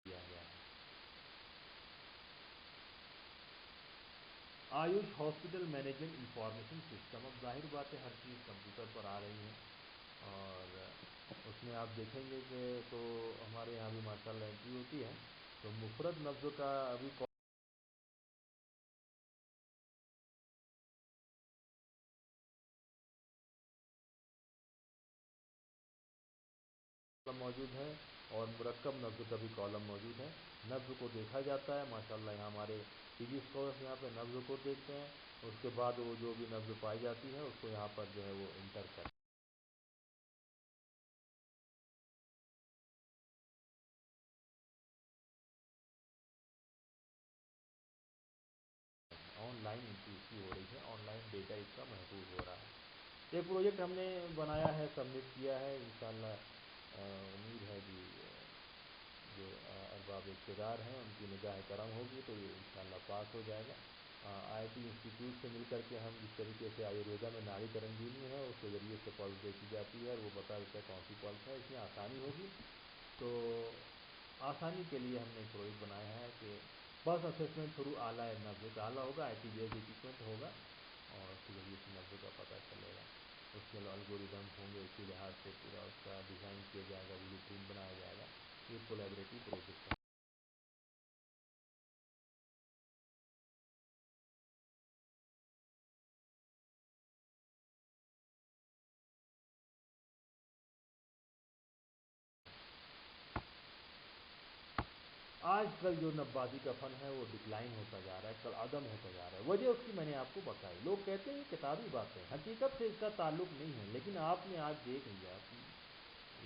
दिया गया है। Ayush hospital management information system, अब जाहिर बात है हर चीज़ कंप्यूटर पर आ रही है, और उसमें आप देखेंगे कि तो हमारे यहाँ भी माशाल्लाह एंट्री होती है, तो मुफरद लफ्ज़ का अभी कॉलम मौजूद है, और मुरक्कब नब्ज़ का भी कॉलम मौजूद है। नब्ज़ को देखा जाता है, माशाल्लाह यहाँ हमारे पीजी स्कॉलर्स यहाँ पे नब्ज़ को देखते हैं, उसके बाद वो जो भी नब्ज़ पाई जाती है उसको यहाँ पर जो है वो इंटर कर ऑनलाइन एंट्री इसकी हो रही है, ऑनलाइन डेटा इसका महफूज हो रहा है। एक प्रोजेक्ट हमने बनाया है, सबमिट किया है, इंशाल्लाह उम्मीद है कि जो अरबाब इक़्तिदार हैं उनकी निगाह करम होगी तो ये इंशाल्लाह पास हो जाएगा। आईआईटी इंस्टीट्यूट से मिल करके हम जिस तरीके से आयुर्वेदा में नाड़ी तरंगीनी है उसके ज़रिए से पल्स देखी जाती है, और वो बता देता है कौन सी पल्स है, इसमें आसानी होगी। तो आसानी के लिए हमने एक प्रोजेक्ट बनाया है कि पल्स असेसमेंट थ्रू आला नब्ज़ का आला होगा, आई टी बेस्ड इक्विपमेंट होगा, और उसके ज़रिए से नब्ज़ का पता चलेगा। उसके एल्गोरिदम होंगे, उसी लिहाज से पूरा उसका डिज़ाइन किया जाएगा, ब्लू प्रिंट बनाया जाएगा। ये कोलैबोरेटिव प्रोजेक्ट है। आजकल जो नब्बाजी का फ़न है वो डिक्लाइन होता जा रहा है, कल अदम होता जा रहा है। वजह उसकी मैंने आपको बताई। लोग कहते हैं ये किताबी बातें, हकीकत से इसका ताल्लुक नहीं है, लेकिन आपने आज देख लिया कि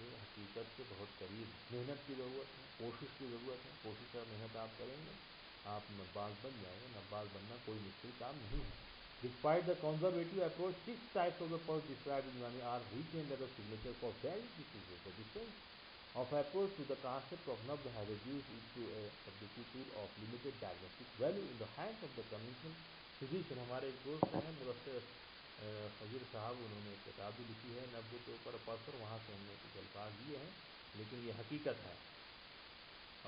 ये हकीकत के बहुत करीब है। मेहनत की ज़रूरत है, कोशिश की ज़रूरत है, कोशिश और मेहनत आप करेंगे, आप नब्बाज बन जाएंगे। नब्बाज बनना कोई मुश्किल काम नहीं है। Despite the conservative approach, six types of the pulse described in Unani are retained as a signature for various diseases. The difference of approach to the concept of nabd has reduced it to a substitute of limited diagnostic value in the hands of the conventional physician. हमारे एक दोस्त हैं मुदस्सिर खजीर साहब, उन्होंने एक किताब भी लिखी है नब्ज के ऊपर पर वहाँ से हमने कुछ अल्फाज लिए हैं, लेकिन ये हकीकत है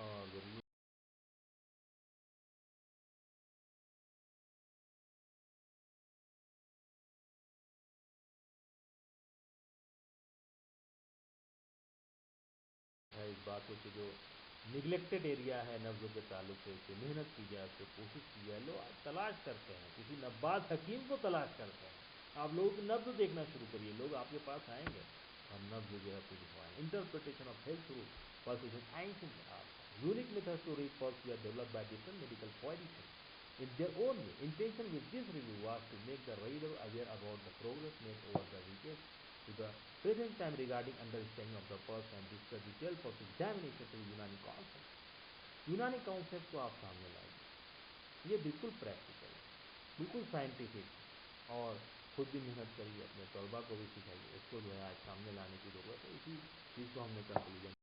और ज़रूर है इस बात को कि जो निगलेक्टेड एरिया है नब्ज़ों के ताल्लुक से इस मेहनत की जाए, उस पर कोशिश की जाए। लोग आज तलाश करते हैं, किसी नब्बाज हकीम को तलाश करते हैं। आप लोगों की नब्ज़ देखना शुरू करिए, लोग आपके पास आएंगे और नब्ज़ जो है आपको दिखवाएँ। Interpretation of health through pulse is an ancient art. Unique methods to read pulse were developed by different medical politicians in their own way. Intention with this review was to make the reader aware about the progress made over the decades to the present time regarding understanding of the past and discuss detail for examination to यूनानी concept। यूनानी concept को आप सामने लाइए, ये बिल्कुल practical है, बिल्कुल साइंटिफिक है और खुद भी मेहनत करिए, अपने तलबा को भी सिखाइए, इसको जो है आज सामने लाने की ज़रूरत है। इसी चीज़ को हमने कंक्लूजन